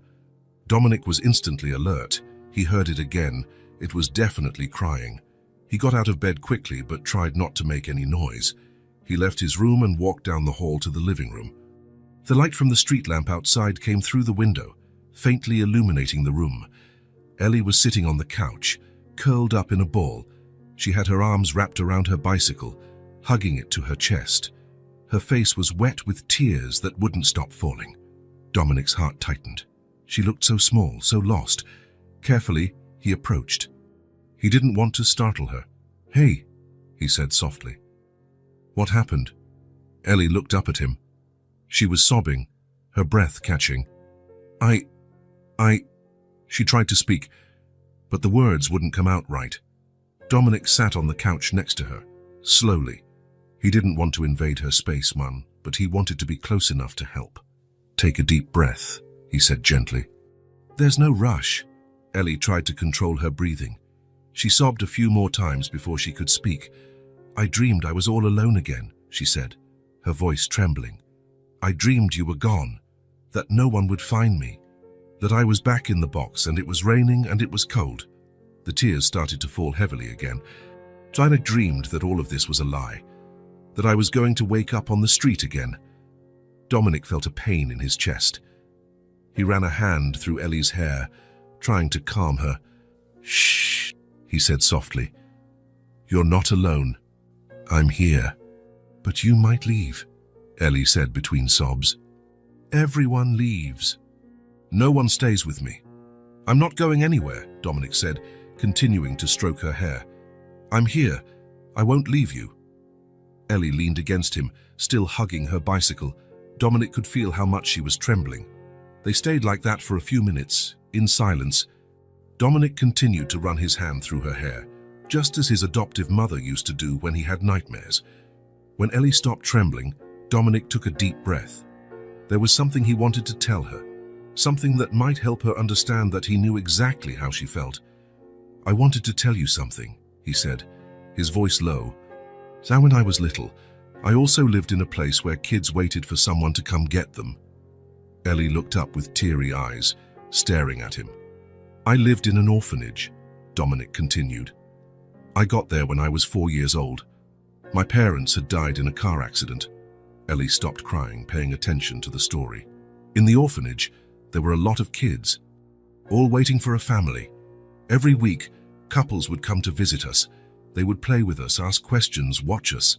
Dominic was instantly alert. He heard it again. It was definitely crying. He got out of bed quickly but tried not to make any noise. He left his room and walked down the hall to the living room. The light from the street lamp outside came through the window, faintly illuminating the room. Ellie was sitting on the couch, curled up in a ball. She had her arms wrapped around her bicycle, hugging it to her chest. Her face was wet with tears that wouldn't stop falling. Dominic's heart tightened. She looked so small, so lost. Carefully, he approached. He didn't want to startle her. "Hey," he said softly. "What happened?" Ellie looked up at him. She was sobbing, her breath catching. I... She tried to speak, but the words wouldn't come out right. Dominic sat on the couch next to her, slowly. He didn't want to invade her space, man, but he wanted to be close enough to help. "Take a deep breath," he said gently. "There's no rush." Ellie tried to control her breathing. She sobbed a few more times before she could speak. "I dreamed I was all alone again," she said, her voice trembling. "I dreamed you were gone. that no one would find me, that I was back in the box and it was raining and it was cold. The tears started to fall heavily again. I dreamed that all of this was a lie, that I was going to wake up on the street again. Dominic felt a pain in his chest. He ran a hand through Ellie's hair, trying to calm her. "Shh," he said softly. "You're not alone. I'm here." "But you might leave," Ellie said between sobs. "Everyone leaves. No one stays with me." "I'm not going anywhere," Dominic said, continuing to stroke her hair. "I'm here. I won't leave you." Ellie leaned against him, still hugging her bicycle. Dominic could feel how much she was trembling. They stayed like that for a few minutes, in silence. Dominic continued to run his hand through her hair, just as his adoptive mother used to do when he had nightmares. When Ellie stopped trembling, Dominic took a deep breath. There was something he wanted to tell her, something that might help her understand that he knew exactly how she felt. "I wanted to tell you something," he said, his voice low. "So when I was little, I also lived in a place where kids waited for someone to come get them." Ellie looked up with teary eyes, staring at him. "I lived in an orphanage," Dominic continued. "I got there when I was 4 years old. My parents had died in a car accident." Ellie stopped crying, paying attention to the story. "In the orphanage, there were a lot of kids, all waiting for a family. Every week, couples would come to visit us. They would play with us, ask questions, watch us."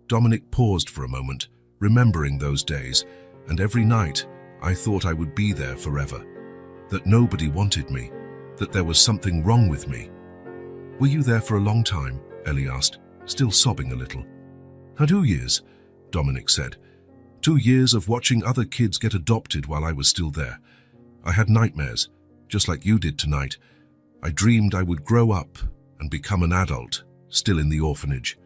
Dominic paused for a moment, remembering those days, and every night I thought I would be there forever, that nobody wanted me, that there was something wrong with me. "Were you there for a long time?" Ellie asked, still sobbing a little. 2 years, Dominic said. 2 years of watching other kids get adopted while I was still there. I had nightmares, just like you did tonight. I dreamed I would grow up and become an adult, still in the orphanage."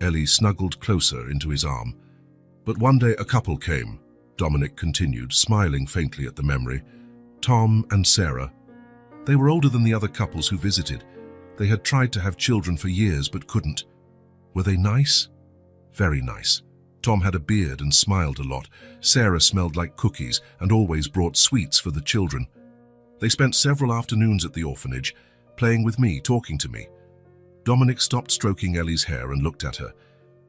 Ellie snuggled closer into his arm. "But one day a couple came," Dominic continued, smiling faintly at the memory. "Tom and Sarah. They were older than the other couples who visited. They had tried to have children for years but couldn't. Were they nice?" "Very nice. Tom had a beard and smiled a lot. Sarah smelled like cookies and always brought sweets for the children. They spent several afternoons at the orphanage, playing with me, talking to me." Dominic stopped stroking Ellie's hair and looked at her.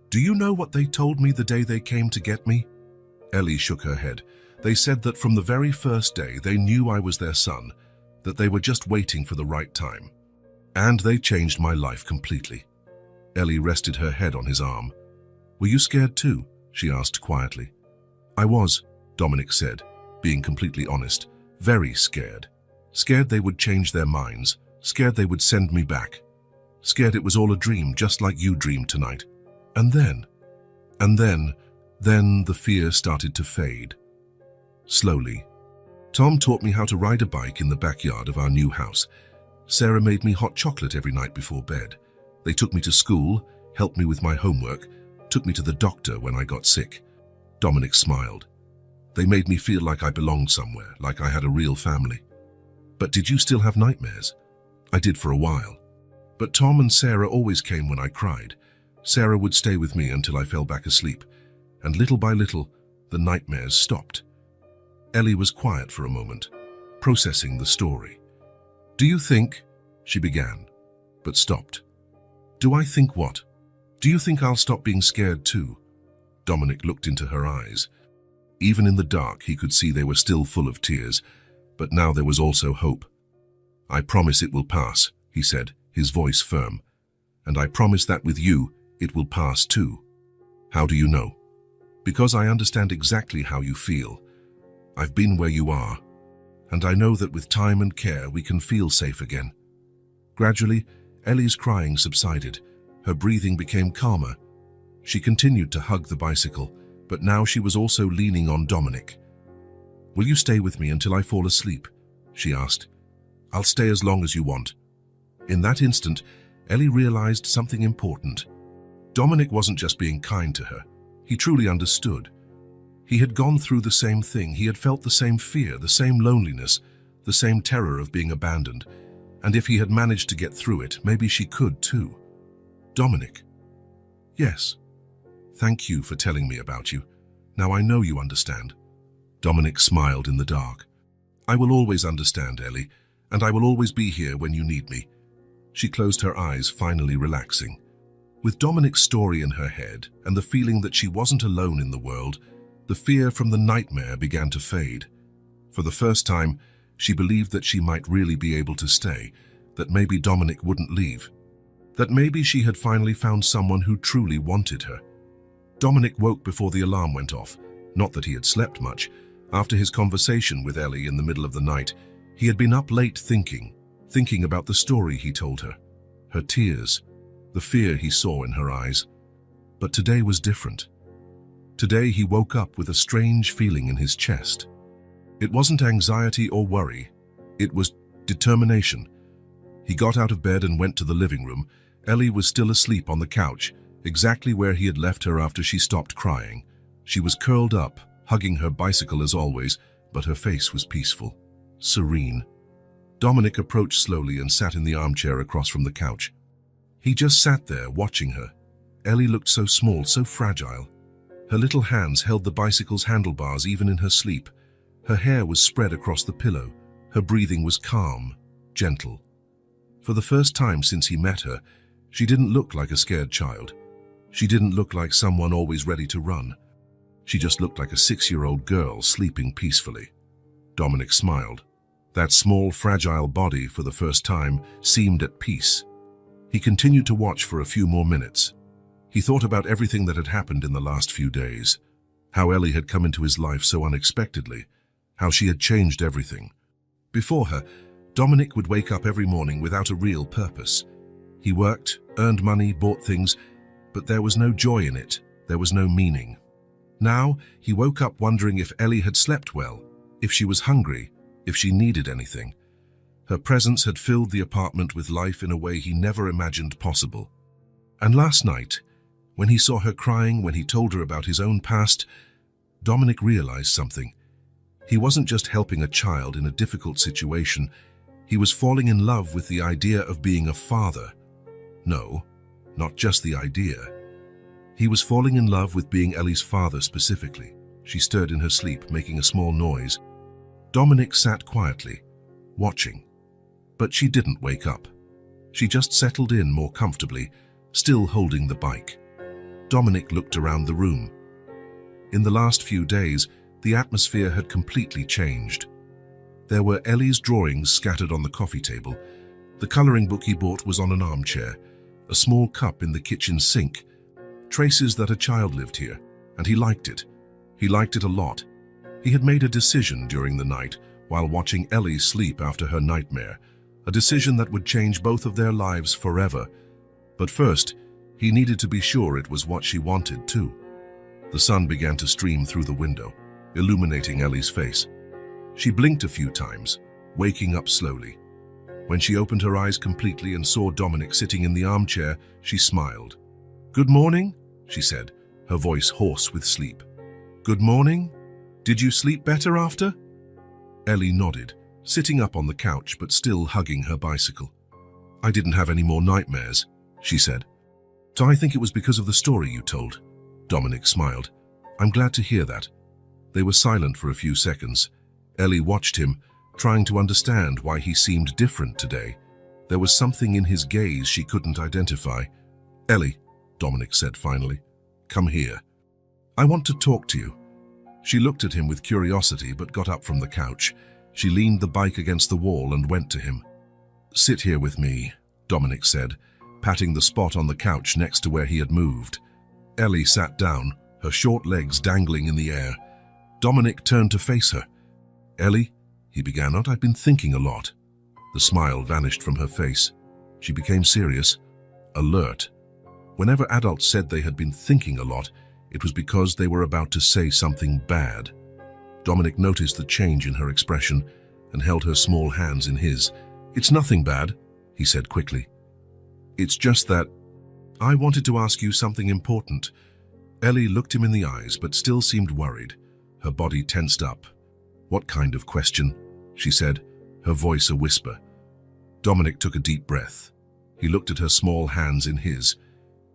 "Do you know what they told me the day they came to get me?" Ellie shook her head. "They said that from the very first day they knew I was their son, that they were just waiting for the right time. And they changed my life completely." Ellie rested her head on his arm. "Were you scared too?" she asked quietly. "I was," Dominic said, being completely honest. "Very scared. Scared they would change their minds. Scared they would send me back. Scared it was all a dream, just like you dreamed tonight. And then the fear started to fade. Slowly. Tom taught me how to ride a bike in the backyard of our new house. Sarah made me hot chocolate every night before bed. They took me to school, helped me with my homework, took me to the doctor when I got sick." Dominic smiled. "They made me feel like I belonged somewhere, like I had a real family." "But did you still have nightmares?" "I did for a while. But Tom and Sarah always came when I cried. Sarah would stay with me until I fell back asleep, and little by little, the nightmares stopped." Ellie was quiet for a moment, processing the story. "Do you think," she began, but stopped. "Do I think what? Do you think I'll stop being scared too?" Dominic looked into her eyes. Even in the dark, he could see they were still full of tears, but now there was also hope. "I promise it will pass," he said, his voice firm. "And I promise that with you, it will pass too." "How do you know?" "Because I understand exactly how you feel. I've been where you are, and I know that with time and care we can feel safe again." Gradually, Ellie's crying subsided. Her breathing became calmer. She continued to hug the bicycle, but now she was also leaning on Dominic. "Will you stay with me until I fall asleep?" she asked. "I'll stay as long as you want." In that instant, Ellie realized something important. Dominic wasn't just being kind to her. He truly understood. He had gone through the same thing. He had felt the same fear, the same loneliness, the same terror of being abandoned. And if he had managed to get through it, maybe she could too. "Dominic." "Yes. Thank you for telling me about you. Now I know you understand." Dominic smiled in the dark. "I will always understand, Ellie, and I will always be here when you need me." She closed her eyes, finally relaxing. With Dominic's story in her head and the feeling that she wasn't alone in the world, the fear from the nightmare began to fade. For the first time, she believed that she might really be able to stay, that maybe Dominic wouldn't leave, that maybe she had finally found someone who truly wanted her. Dominic woke before the alarm went off. Not that he had slept much. After his conversation with Ellie in the middle of the night, he had been up late thinking about the story he told her, her tears, the fear he saw in her eyes. But today was different. Today he woke up with a strange feeling in his chest. It wasn't anxiety or worry. It was determination. He got out of bed and went to the living room. Ellie was still asleep on the couch, exactly where he had left her after she stopped crying. She was curled up, hugging her bicycle as always, but her face was peaceful, serene. Dominic approached slowly and sat in the armchair across from the couch. He just sat there, watching her. Ellie looked so small, so fragile. Her little hands held the bicycle's handlebars even in her sleep. Her hair was spread across the pillow. Her breathing was calm, gentle. For the first time since he met her, she didn't look like a scared child. She didn't look like someone always ready to run. She just looked like a 6-year-old girl sleeping peacefully. Dominic smiled. That small, fragile body, for the first time, seemed at peace. He continued to watch for a few more minutes. He thought about everything that had happened in the last few days. How Ellie had come into his life so unexpectedly. How she had changed everything. Before her, Dominic would wake up every morning without a real purpose. He worked, earned money, bought things, but there was no joy in it. There was no meaning. Now, he woke up wondering if Ellie had slept well, if she was hungry, if she needed anything. Her presence had filled the apartment with life in a way he never imagined possible. And last night, when he saw her crying, when he told her about his own past, Dominic realized something. He wasn't just helping a child in a difficult situation. He was falling in love with the idea of being a father. No, not just the idea. He was falling in love with being Ellie's father specifically. She stirred in her sleep, making a small noise. Dominic sat quietly, watching. But she didn't wake up. She just settled in more comfortably, still holding the bike. Dominic looked around the room. In the last few days, the atmosphere had completely changed. There were Ellie's drawings scattered on the coffee table. The coloring book he bought was on an armchair, a small cup in the kitchen sink. Traces that a child lived here, and he liked it. He liked it a lot. He had made a decision during the night while watching Ellie sleep after her nightmare, a decision that would change both of their lives forever. But first, he needed to be sure it was what she wanted too. The sun began to stream through the window, illuminating Ellie's face. She blinked a few times, waking up slowly. When she opened her eyes completely and saw Dominic sitting in the armchair, she smiled. "Good morning," she said, her voice hoarse with sleep. "Good morning? Did you sleep better after?" Ellie nodded, sitting up on the couch but still hugging her bicycle. "I didn't have any more nightmares," she said. "So I think it was because of the story you told." Dominic smiled. "I'm glad to hear that." They were silent for a few seconds. Ellie watched him, trying to understand why he seemed different today. There was something in his gaze she couldn't identify. "Ellie," Dominic said finally, "come here. I want to talk to you." She looked at him with curiosity but got up from the couch. She leaned the bike against the wall and went to him. "Sit here with me," Dominic said, patting the spot on the couch next to where he had moved. Ellie sat down, her short legs dangling in the air. Dominic turned to face her. "Ellie," he began, "I've been thinking a lot." The smile vanished from her face. She became serious, alert. Whenever adults said they had been thinking a lot, it was because they were about to say something bad. Dominic noticed the change in her expression and held her small hands in his. "It's nothing bad," he said quickly. "It's just that I wanted to ask you something important." Ellie looked him in the eyes but still seemed worried. Her body tensed up. "What kind of question?" she said, her voice a whisper. Dominic took a deep breath. He looked at her small hands in his.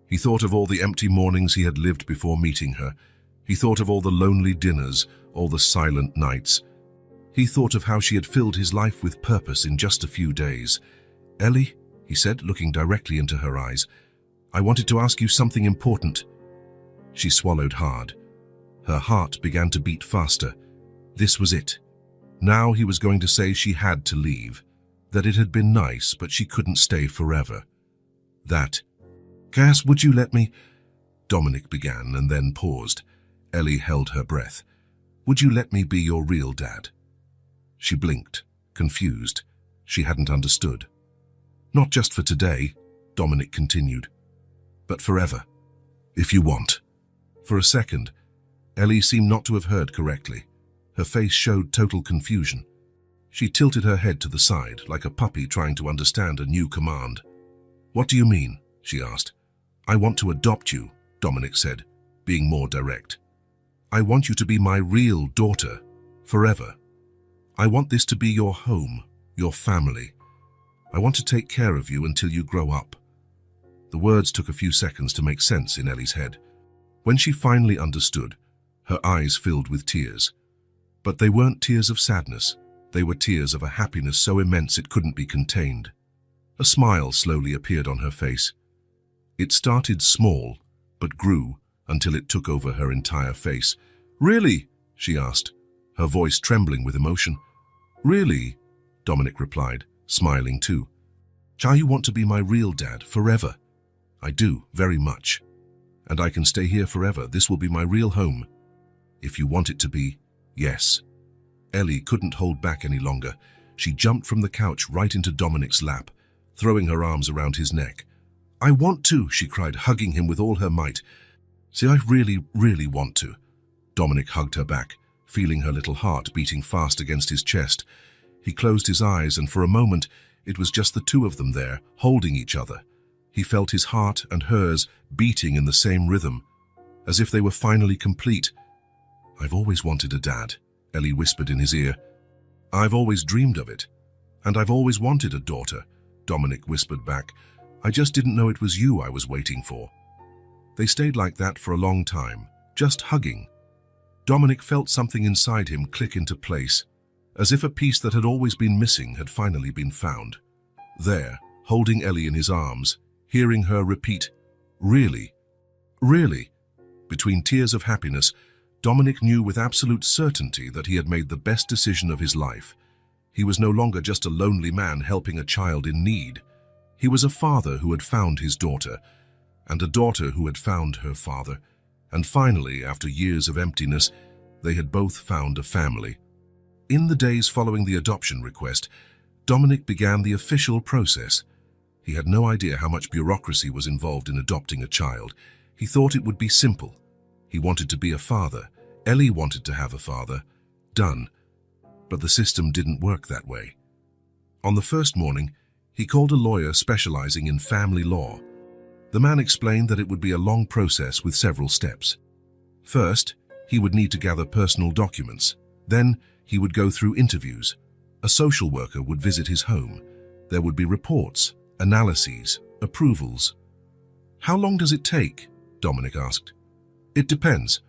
He thought of all the empty mornings he had lived before meeting her. He thought of all the lonely dinners, all the silent nights. He thought of how she had filled his life with purpose in just a few days. "Ellie," he said, looking directly into her eyes, "I wanted to ask you something important." She swallowed hard. Her heart began to beat faster. This was it. Now he was going to say she had to leave, that it had been nice, but she couldn't stay forever. "Cass, would you let me?" Dominic began and then paused. Ellie held her breath. "Would you let me be your real dad?" She blinked, confused. She hadn't understood. "Not just for today," Dominic continued, "but forever, if you want." For a second, Ellie seemed not to have heard correctly. Her face showed total confusion. She tilted her head to the side, like a puppy trying to understand a new command. "What do you mean?" she asked. "I want to adopt you," Dominic said, being more direct. "I want you to be my real daughter, forever. I want this to be your home, your family. I want to take care of you until you grow up." The words took a few seconds to make sense in Ellie's head. When she finally understood, her eyes filled with tears. But they weren't tears of sadness. They were tears of a happiness so immense it couldn't be contained. A smile slowly appeared on her face. It started small, but grew until it took over her entire face. "Really?" she asked, her voice trembling with emotion. "Really?" Dominic replied, smiling too. "Shall you want to be my real dad forever?" "I do, very much. And I can stay here forever. This will be my real home. If you want it to be, yes." Ellie couldn't hold back any longer. She jumped from the couch right into Dominic's lap, throwing her arms around his neck. "I want to," she cried, hugging him with all her might. "See, I really, really want to." Dominic hugged her back, feeling her little heart beating fast against his chest. He closed his eyes, and for a moment, it was just the two of them there, holding each other. He felt his heart and hers beating in the same rhythm, as if they were finally complete. "I've always wanted a dad," Ellie whispered in his ear. "I've always dreamed of it. And I've always wanted a daughter," Dominic whispered back. "I just didn't know it was you I was waiting for." They stayed like that for a long time, just hugging. Dominic felt something inside him click into place, as if a piece that had always been missing had finally been found. There, holding Ellie in his arms, hearing her repeat, "Really? Really?" Between tears of happiness, Dominic knew with absolute certainty that he had made the best decision of his life. He was no longer just a lonely man helping a child in need. He was a father who had found his daughter, and a daughter who had found her father. And finally, after years of emptiness, they had both found a family. In the days following the adoption request, Dominic began the official process. He had no idea how much bureaucracy was involved in adopting a child. He thought it would be simple. He wanted to be a father. Ellie wanted to have a father. Done. But the system didn't work that way. On the first morning, he called a lawyer specializing in family law. The man explained that it would be a long process with several steps. First, he would need to gather personal documents. Then, he would go through interviews. A social worker would visit his home. There would be reports, analyses, approvals. "How long does it take?" Dominic asked. "It depends.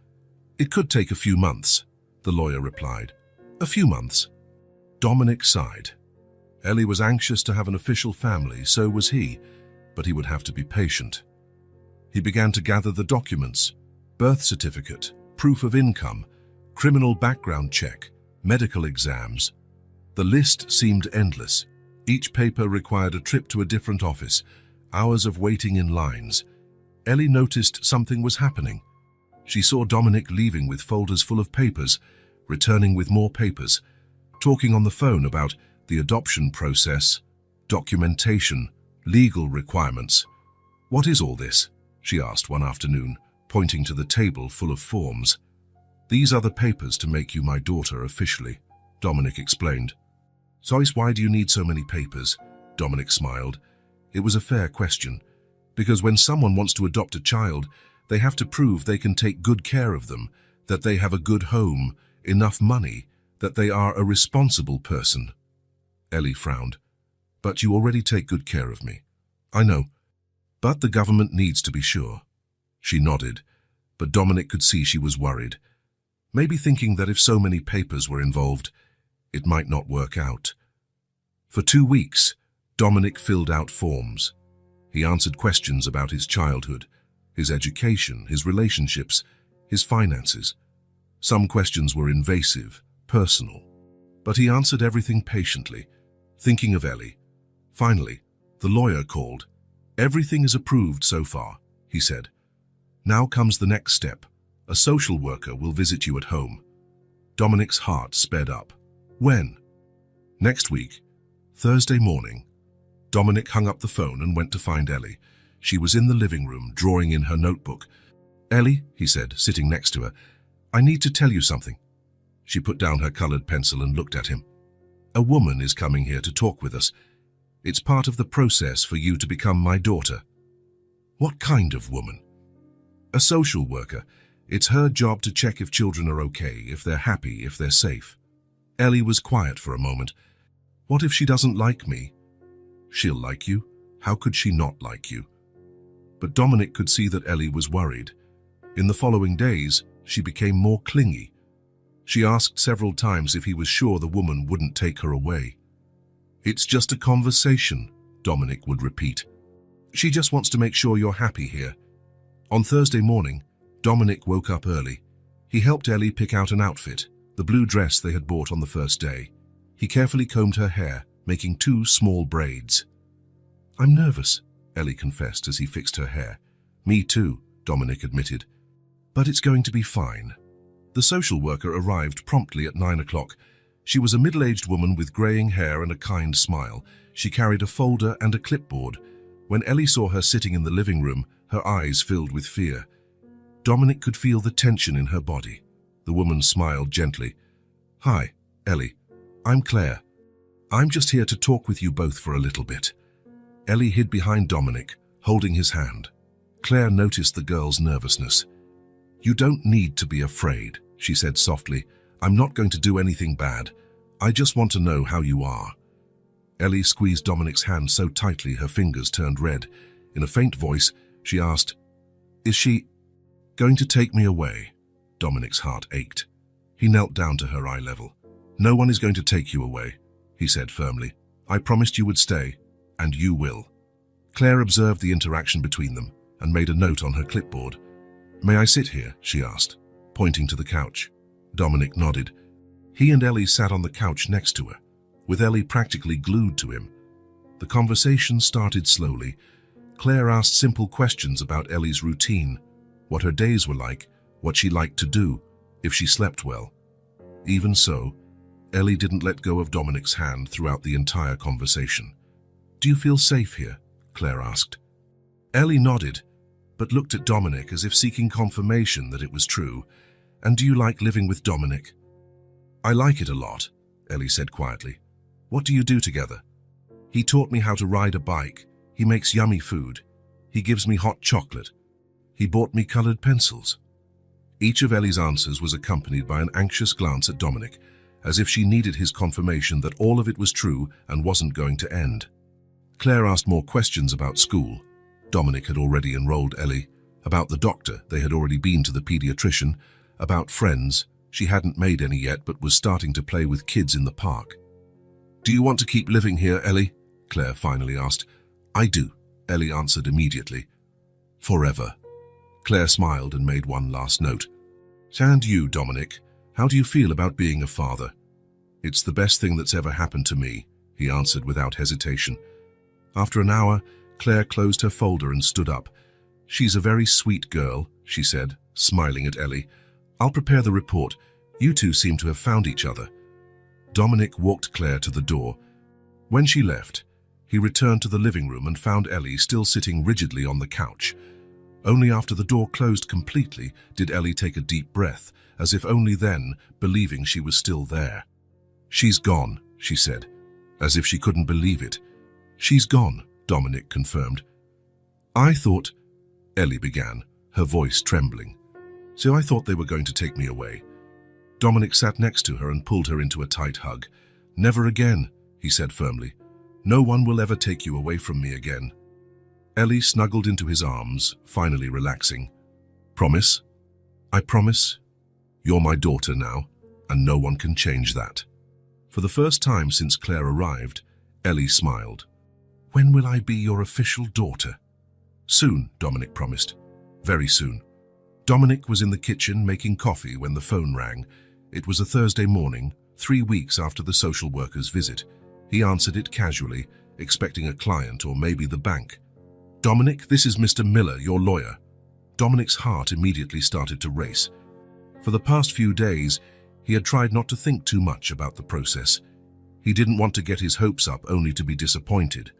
It could take a few months," the lawyer replied. "A few months." Dominic sighed. Ellie was anxious to have an official family, so was he, but he would have to be patient. He began to gather the documents: birth certificate, proof of income, criminal background check, medical exams. The list seemed endless. Each paper required a trip to a different office, hours of waiting in lines. Ellie noticed something was happening. She saw Dominic leaving with folders full of papers, returning with more papers, talking on the phone about the adoption process, documentation, legal requirements. "What is all this?" she asked one afternoon, pointing to the table full of forms. "These are the papers to make you my daughter officially," Dominic explained. "So why do you need so many papers?" Dominic smiled. It was a fair question, because when someone wants to adopt a child, they have to prove they can take good care of them, that they have a good home, enough money, that they are a responsible person. Ellie frowned. "But you already take good care of me." "I know. But the government needs to be sure." She nodded, but Dominic could see she was worried. maybe thinking that if so many papers were involved, it might not work out. For 2 weeks, Dominic filled out forms. He answered questions about his childhood, his education, his relationships, his finances. Some questions were invasive, personal, but he answered everything patiently, thinking of Ellie. Finally, the lawyer called. "Everything is approved so far," he said. "Now comes the next step. A social worker will visit you at home." Dominic's heart sped up. When? Next week, Thursday morning. Dominic hung up the phone and went to find Ellie. She was in the living room, drawing in her notebook. "Ellie," he said, sitting next to her, "I need to tell you something." She put down her colored pencil and looked at him. "A woman is coming here to talk with us. It's part of the process for you to become my daughter." "What kind of woman?" "A social worker. It's her job to check if children are okay, if they're happy, if they're safe." Ellie was quiet for a moment. "What if she doesn't like me?" "She'll like you. How could she not like you?" But Dominic could see that Ellie was worried. In the following days, she became more clingy. She asked several times if he was sure the woman wouldn't take her away. "It's just a conversation," Dominic would repeat. "She just wants to make sure you're happy here." On Thursday morning, Dominic woke up early. He helped Ellie pick out an outfit, the blue dress they had bought on the first day. He carefully combed her hair, making 2 small braids. "I'm nervous," Ellie confessed as he fixed her hair. "Me too," Dominic admitted. "But it's going to be fine." The social worker arrived promptly at 9 o'clock. She was a middle-aged woman with graying hair and a kind smile. She carried a folder and a clipboard. When Ellie saw her sitting in the living room, her eyes filled with fear. Dominic could feel the tension in her body. The woman smiled gently. "Hi, Ellie. I'm Claire. I'm just here to talk with you both for a little bit." Ellie hid behind Dominic, holding his hand. Claire noticed the girl's nervousness. "You don't need to be afraid," she said softly. "I'm not going to do anything bad. I just want to know how you are." Ellie squeezed Dominic's hand so tightly her fingers turned red. In a faint voice, she asked, "Is she going to take me away?" Dominic's heart ached. He knelt down to her eye level. "No one is going to take you away," he said firmly. "I promised you would stay, and you will." Claire observed the interaction between them and made a note on her clipboard. "May I sit here?" she asked, pointing to the couch. Dominic nodded. He and Ellie sat on the couch next to her, with Ellie practically glued to him. The conversation started slowly. Claire asked simple questions about Ellie's routine, what her days were like, what she liked to do, if she slept well. Even so, Ellie didn't let go of Dominic's hand throughout the entire conversation. "Do you feel safe here?" Claire asked. Ellie nodded, but looked at Dominic as if seeking confirmation that it was true. "And do you like living with Dominic?" "I like it a lot," Ellie said quietly. "What do you do together?" "He taught me how to ride a bike. He makes yummy food. He gives me hot chocolate. He bought me colored pencils." Each of Ellie's answers was accompanied by an anxious glance at Dominic, as if she needed his confirmation that all of it was true and wasn't going to end. Claire asked more questions about school. Dominic had already enrolled Ellie. About the doctor, they had already been to the pediatrician. About friends, she hadn't made any yet but was starting to play with kids in the park. "Do you want to keep living here, Ellie?" Claire finally asked. "I do," Ellie answered immediately. "Forever." Claire smiled and made one last note. "And you, Dominic, how do you feel about being a father?" "It's the best thing that's ever happened to me," he answered without hesitation. After an hour, Claire closed her folder and stood up. "She's a very sweet girl," she said, smiling at Ellie. "I'll prepare the report. You two seem to have found each other." Dominic walked Claire to the door. When she left, he returned to the living room and found Ellie still sitting rigidly on the couch. Only after the door closed completely did Ellie take a deep breath, as if only then, believing she was still there. "She's gone," she said, as if she couldn't believe it. "She's gone," Dominic confirmed. "I thought," Ellie began, her voice trembling. "So I thought they were going to take me away." Dominic sat next to her and pulled her into a tight hug. "Never again," he said firmly. "No one will ever take you away from me again." Ellie snuggled into his arms, finally relaxing. "Promise?" "I promise," You're my daughter now, and no one can change that. For the first time since Claire arrived, Ellie smiled. When will I be your official daughter? Soon, Dominic promised. Very soon. Dominic was in the kitchen making coffee when the phone rang. It was a Thursday morning, 3 weeks after the social worker's visit. He answered it casually, expecting a client or maybe the bank. Dominic, this is Mr. Miller, your lawyer. Dominic's heart immediately started to race. For the past few days, he had tried not to think too much about the process. He didn't want to get his hopes up only to be disappointed.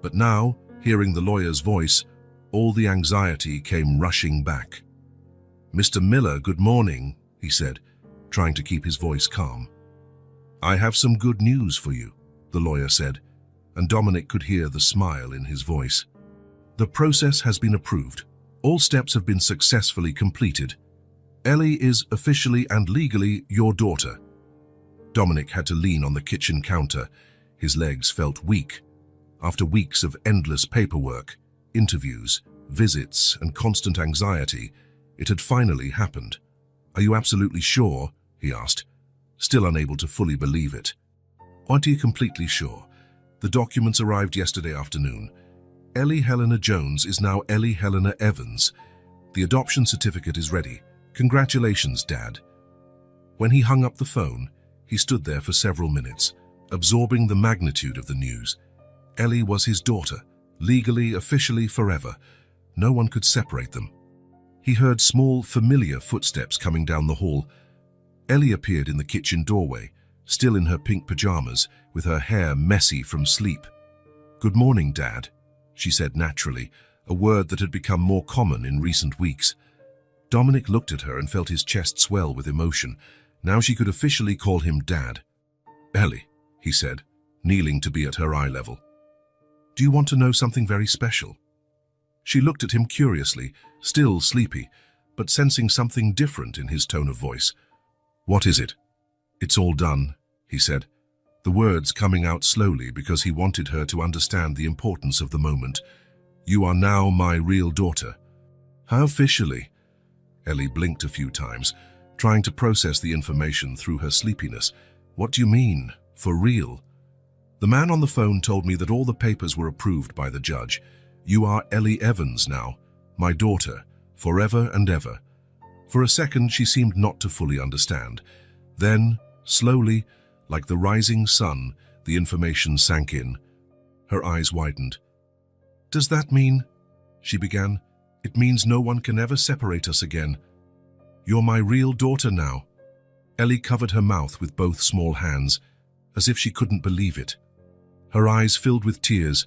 But now, hearing the lawyer's voice, all the anxiety came rushing back. Mr. Miller, good morning, he said, trying to keep his voice calm. I have some good news for you, the lawyer said, and Dominic could hear the smile in his voice. The process has been approved. All steps have been successfully completed. Ellie is officially and legally your daughter. Dominic had to lean on the kitchen counter. His legs felt weak. After weeks of endless paperwork, interviews, visits, and constant anxiety, it had finally happened. Are you absolutely sure? He asked, still unable to fully believe it. Aren't you completely sure? The documents arrived yesterday afternoon. Ellie Helena Jones is now Ellie Helena Evans. The adoption certificate is ready. Congratulations, Dad. When he hung up the phone, he stood there for several minutes, absorbing the magnitude of the news. Ellie was his daughter, legally, officially, forever. No one could separate them. He heard small, familiar footsteps coming down the hall. Ellie appeared in the kitchen doorway, still in her pink pajamas, with her hair messy from sleep. Good morning, Dad, she said naturally, a word that had become more common in recent weeks. Dominic looked at her and felt his chest swell with emotion. Now she could officially call him Dad. Ellie, he said, kneeling to be at her eye level. Do you want to know something very special? She looked at him curiously, still sleepy, but sensing something different in his tone of voice. What is it? It's all done, he said, the words coming out slowly because he wanted her to understand the importance of the moment. You are now my real daughter. How officially? Ellie blinked a few times, trying to process the information through her sleepiness. What do you mean, for real? The man on the phone told me that all the papers were approved by the judge. You are Ellie Evans now, my daughter, forever and ever. For a second, she seemed not to fully understand. Then, slowly, like the rising sun, the information sank in. Her eyes widened. Does that mean, she began, it means no one can ever separate us again. You're my real daughter now. Ellie covered her mouth with both small hands, as if she couldn't believe it. Her eyes filled with tears,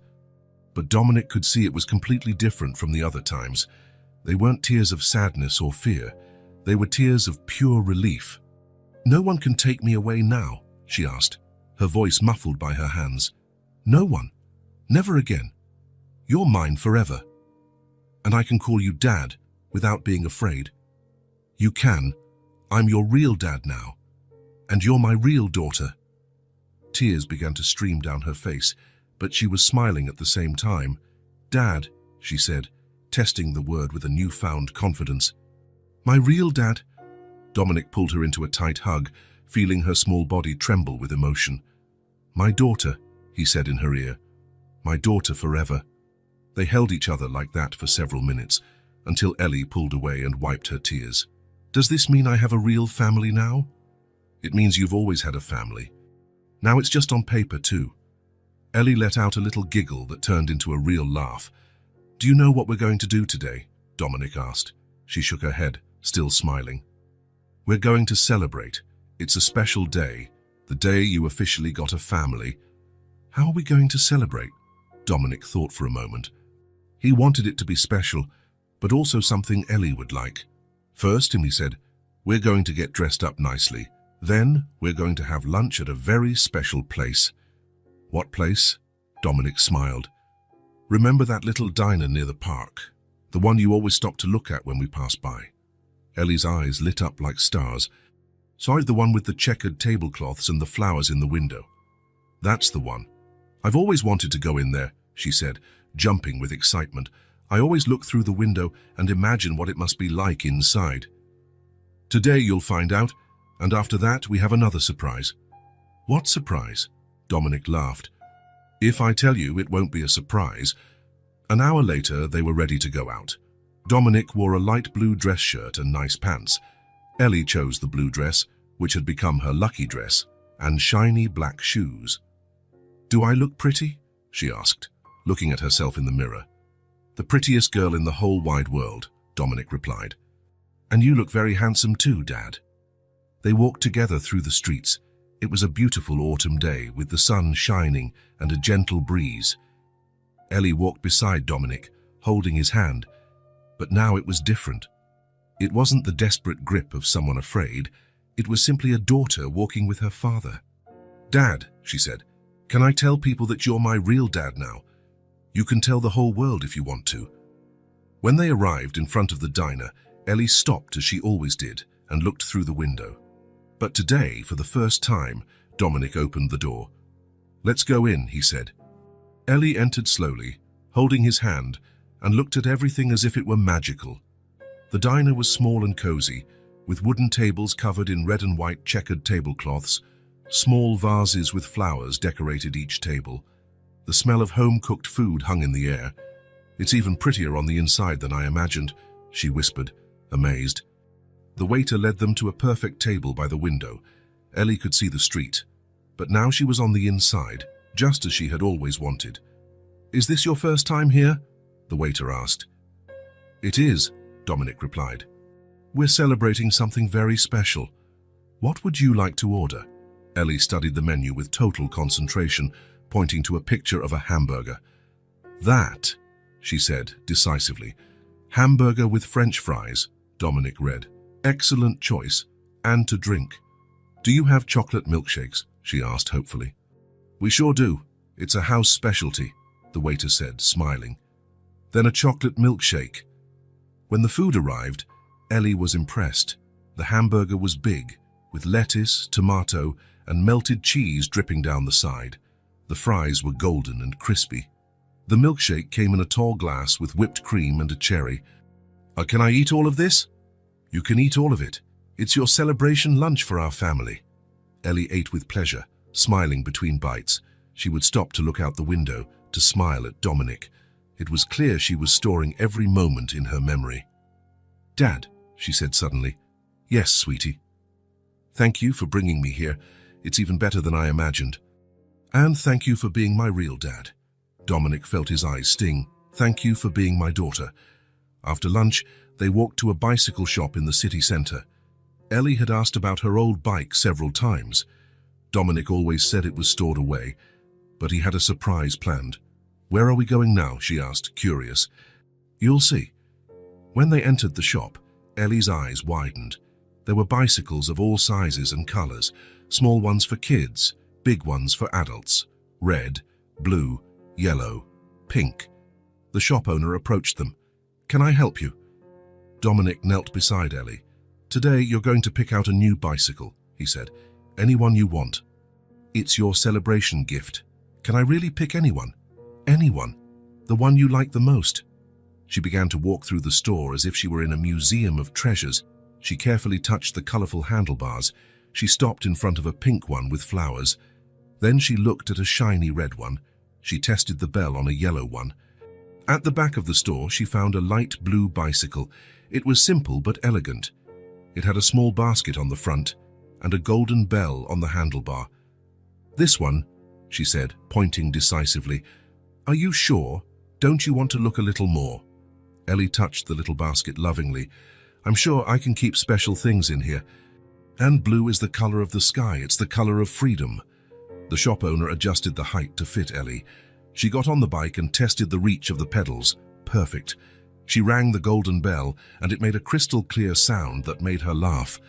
but Dominic could see it was completely different from the other times. They weren't tears of sadness or fear. They were tears of pure relief. No one can take me away now, she asked, her voice muffled by her hands. No one. Never again. You're mine forever. And I can call you Dad without being afraid. You can. I'm your real dad now. And you're my real daughter. Tears began to stream down her face, but she was smiling at the same time. Dad, she said, testing the word with a newfound confidence. My real dad. Dominic pulled her into a tight hug, feeling her small body tremble with emotion. My daughter, he said in her ear. My daughter forever. They held each other like that for several minutes, until Ellie pulled away and wiped her tears. Does this mean I have a real family now? It means you've always had a family. Now it's just on paper too. Ellie let out a little giggle that turned into a real laugh. Do you know what we're going to do today? Dominic asked. She shook her head, still smiling. We're going to celebrate. It's a special day, the day you officially got a family. How are we going to celebrate? Dominic thought for a moment. He wanted it to be special, but also something Ellie would like. First, he said, we're going to get dressed up nicely. Then, we're going to have lunch at a very special place. What place? Dominic smiled. Remember that little diner near the park? The one you always stop to look at when we pass by? Ellie's eyes lit up like stars. Sorry, the one with the checkered tablecloths and the flowers in the window. That's the one. I've always wanted to go in there, she said, jumping with excitement. I always look through the window and imagine what it must be like inside. Today you'll find out, and after that we have another surprise. What surprise? Dominic laughed. If I tell you, it won't be a surprise. An hour later, they were ready to go out. Dominic wore a light blue dress shirt and nice pants. Ellie chose the blue dress, which had become her lucky dress, and shiny black shoes. Do I look pretty? She asked, looking at herself in the mirror. The prettiest girl in the whole wide world, Dominic replied. And you look very handsome too, Dad. They walked together through the streets. It was a beautiful autumn day with the sun shining and a gentle breeze. Ellie walked beside Dominic, holding his hand, but now it was different. It wasn't the desperate grip of someone afraid. It was simply a daughter walking with her father. Dad, she said, can I tell people that you're my real dad now? You can tell the whole world if you want to. When they arrived in front of the diner, Ellie stopped as she always did and looked through the window. But today, for the first time, Dominic opened the door. Let's go in, he said. Ellie entered slowly, holding his hand, and looked at everything as if it were magical. The diner was small and cozy, with wooden tables covered in red and white checkered tablecloths. Small vases with flowers decorated each table. The smell of home-cooked food hung in the air. It's even prettier on the inside than I imagined, she whispered, amazed. The waiter led them to a perfect table by the window. Ellie could see the street, but now she was on the inside, just as she had always wanted. Is this your first time here? The waiter asked. It is, Dominic replied. We're celebrating something very special. What would you like to order? Ellie studied the menu with total concentration, pointing to a picture of a hamburger. That, she said decisively. Hamburger with French fries, Dominic read. Excellent choice. And to drink. Do you have chocolate milkshakes? She asked hopefully. We sure do. It's a house specialty, the waiter said, smiling. Then a chocolate milkshake. When the food arrived, Ellie was impressed. The hamburger was big, with lettuce, tomato, and melted cheese dripping down the side. The fries were golden and crispy. The milkshake came in a tall glass with whipped cream and a cherry. Can I eat all of this? You can eat all of it. It's your celebration lunch for our family. Ellie ate with pleasure, smiling between bites. She would stop to look out the window, to smile at Dominic. It was clear she was storing every moment in her memory. Dad, she said suddenly. Yes, sweetie. Thank you for bringing me here. It's even better than I imagined. And thank you for being my real dad. Dominic felt his eyes sting. Thank you for being my daughter. After lunch, they walked to a bicycle shop in the city center. Ellie had asked about her old bike several times. Dominic always said it was stored away, but he had a surprise planned. Where are we going now? She asked, curious. You'll see. When they entered the shop, Ellie's eyes widened. There were bicycles of all sizes and colors, small ones for kids, big ones for adults, red, blue, yellow, pink. The shop owner approached them. Can I help you? Dominic knelt beside Ellie. Today you're going to pick out a new bicycle, he said. Anyone you want. It's your celebration gift. Can I really pick anyone? Anyone. The one you like the most. She began to walk through the store as if she were in a museum of treasures. She carefully touched the colorful handlebars. She stopped in front of a pink one with flowers. Then she looked at a shiny red one. She tested the bell on a yellow one. At the back of the store, she found a light blue bicycle. It was simple but elegant. It had a small basket on the front and a golden bell on the handlebar. This one, she said, pointing decisively. Are you sure? Don't you want to look a little more? Ellie touched the little basket lovingly. I'm sure I can keep special things in here. And blue is the color of the sky. It's the color of freedom. The shop owner adjusted the height to fit Ellie. She got on the bike and tested the reach of the pedals. Perfect. She rang the golden bell, and it made a crystal clear sound that made her laugh.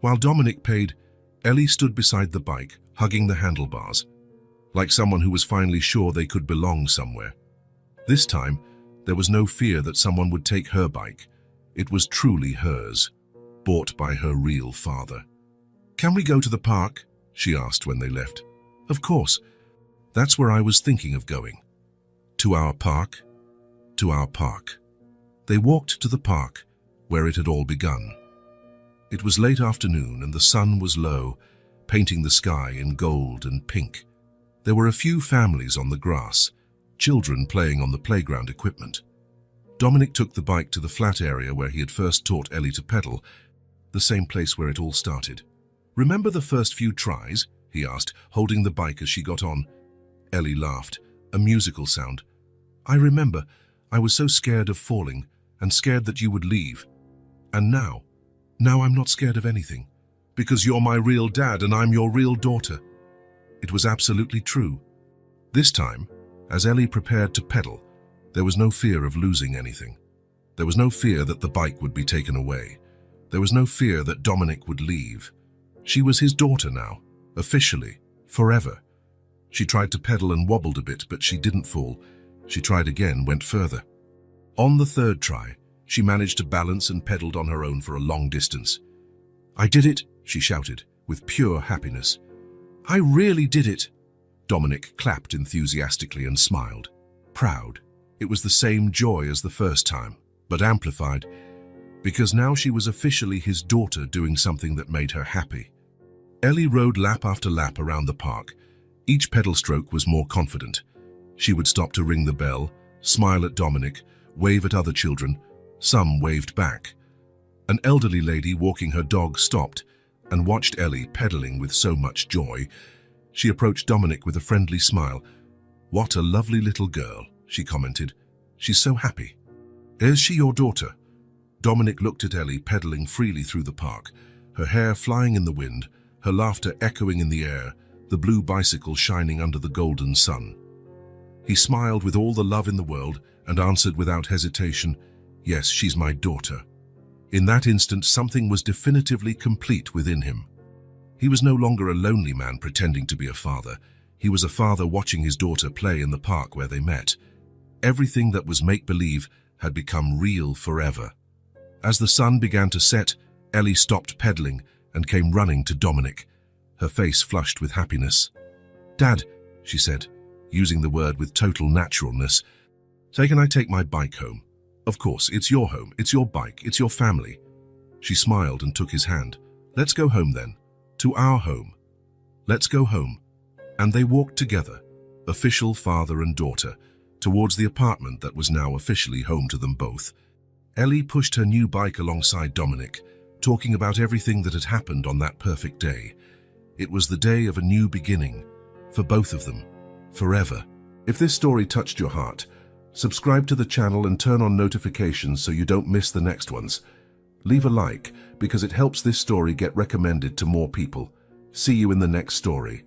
While Dominic paid, Ellie stood beside the bike, hugging the handlebars, like someone who was finally sure they could belong somewhere. This time, there was no fear that someone would take her bike. It was truly hers, bought by her real father. Can we go to the park? She asked when they left. Of course. That's where I was thinking of going. To our park? To our park. They walked to the park, where it had all begun. It was late afternoon and the sun was low, painting the sky in gold and pink. There were a few families on the grass, children playing on the playground equipment. Dominic took the bike to the flat area where he had first taught Ellie to pedal, the same place where it all started. "Remember the first few tries?" he asked, holding the bike as she got on. Ellie laughed, a musical sound. "I remember. I was so scared of falling and scared that you would leave. And now I'm not scared of anything, because you're my real dad and I'm your real daughter." It was absolutely true. This time, as Ellie prepared to pedal, there was no fear of losing anything. There was no fear that the bike would be taken away. There was no fear that Dominic would leave. She was his daughter now, officially, forever. She tried to pedal and wobbled a bit, but she didn't fall. She tried again, went further. On the third try, she managed to balance and pedaled on her own for a long distance. "I did it," she shouted, with pure happiness. "I really did it." Dominic clapped enthusiastically and smiled, proud. It was the same joy as the first time, but amplified, because now she was officially his daughter doing something that made her happy. Ellie rode lap after lap around the park. Each pedal stroke was more confident. She would stop to ring the bell, smile at Dominic, wave at other children. Some waved back. An elderly lady walking her dog stopped and watched Ellie pedaling with so much joy. She approached Dominic with a friendly smile. "What a lovely little girl," she commented. "She's so happy." "Is she your daughter?" Dominic looked at Ellie pedaling freely through the park, her hair flying in the wind, her laughter echoing in the air, the blue bicycle shining under the golden sun. He smiled with all the love in the world and answered without hesitation, "Yes, she's my daughter." In that instant, something was definitively complete within him. He was no longer a lonely man pretending to be a father. He was a father watching his daughter play in the park where they met. Everything that was make-believe had become real forever. As the sun began to set, Ellie stopped pedaling and came running to Dominic, her face flushed with happiness. "Dad," she said, using the word with total naturalness, "can I take my bike home?" "Of course, it's your home, it's your bike, it's your family." She smiled and took his hand. "Let's go home then. To our home. Let's go home." And they walked together, official father and daughter, towards the apartment that was now officially home to them both. Ellie pushed her new bike alongside Dominic, talking about everything that had happened on that perfect day. It was the day of a new beginning, for both of them, forever. If this story touched your heart, subscribe to the channel and turn on notifications so you don't miss the next ones. Leave a like because it helps this story get recommended to more people. See you in the next story.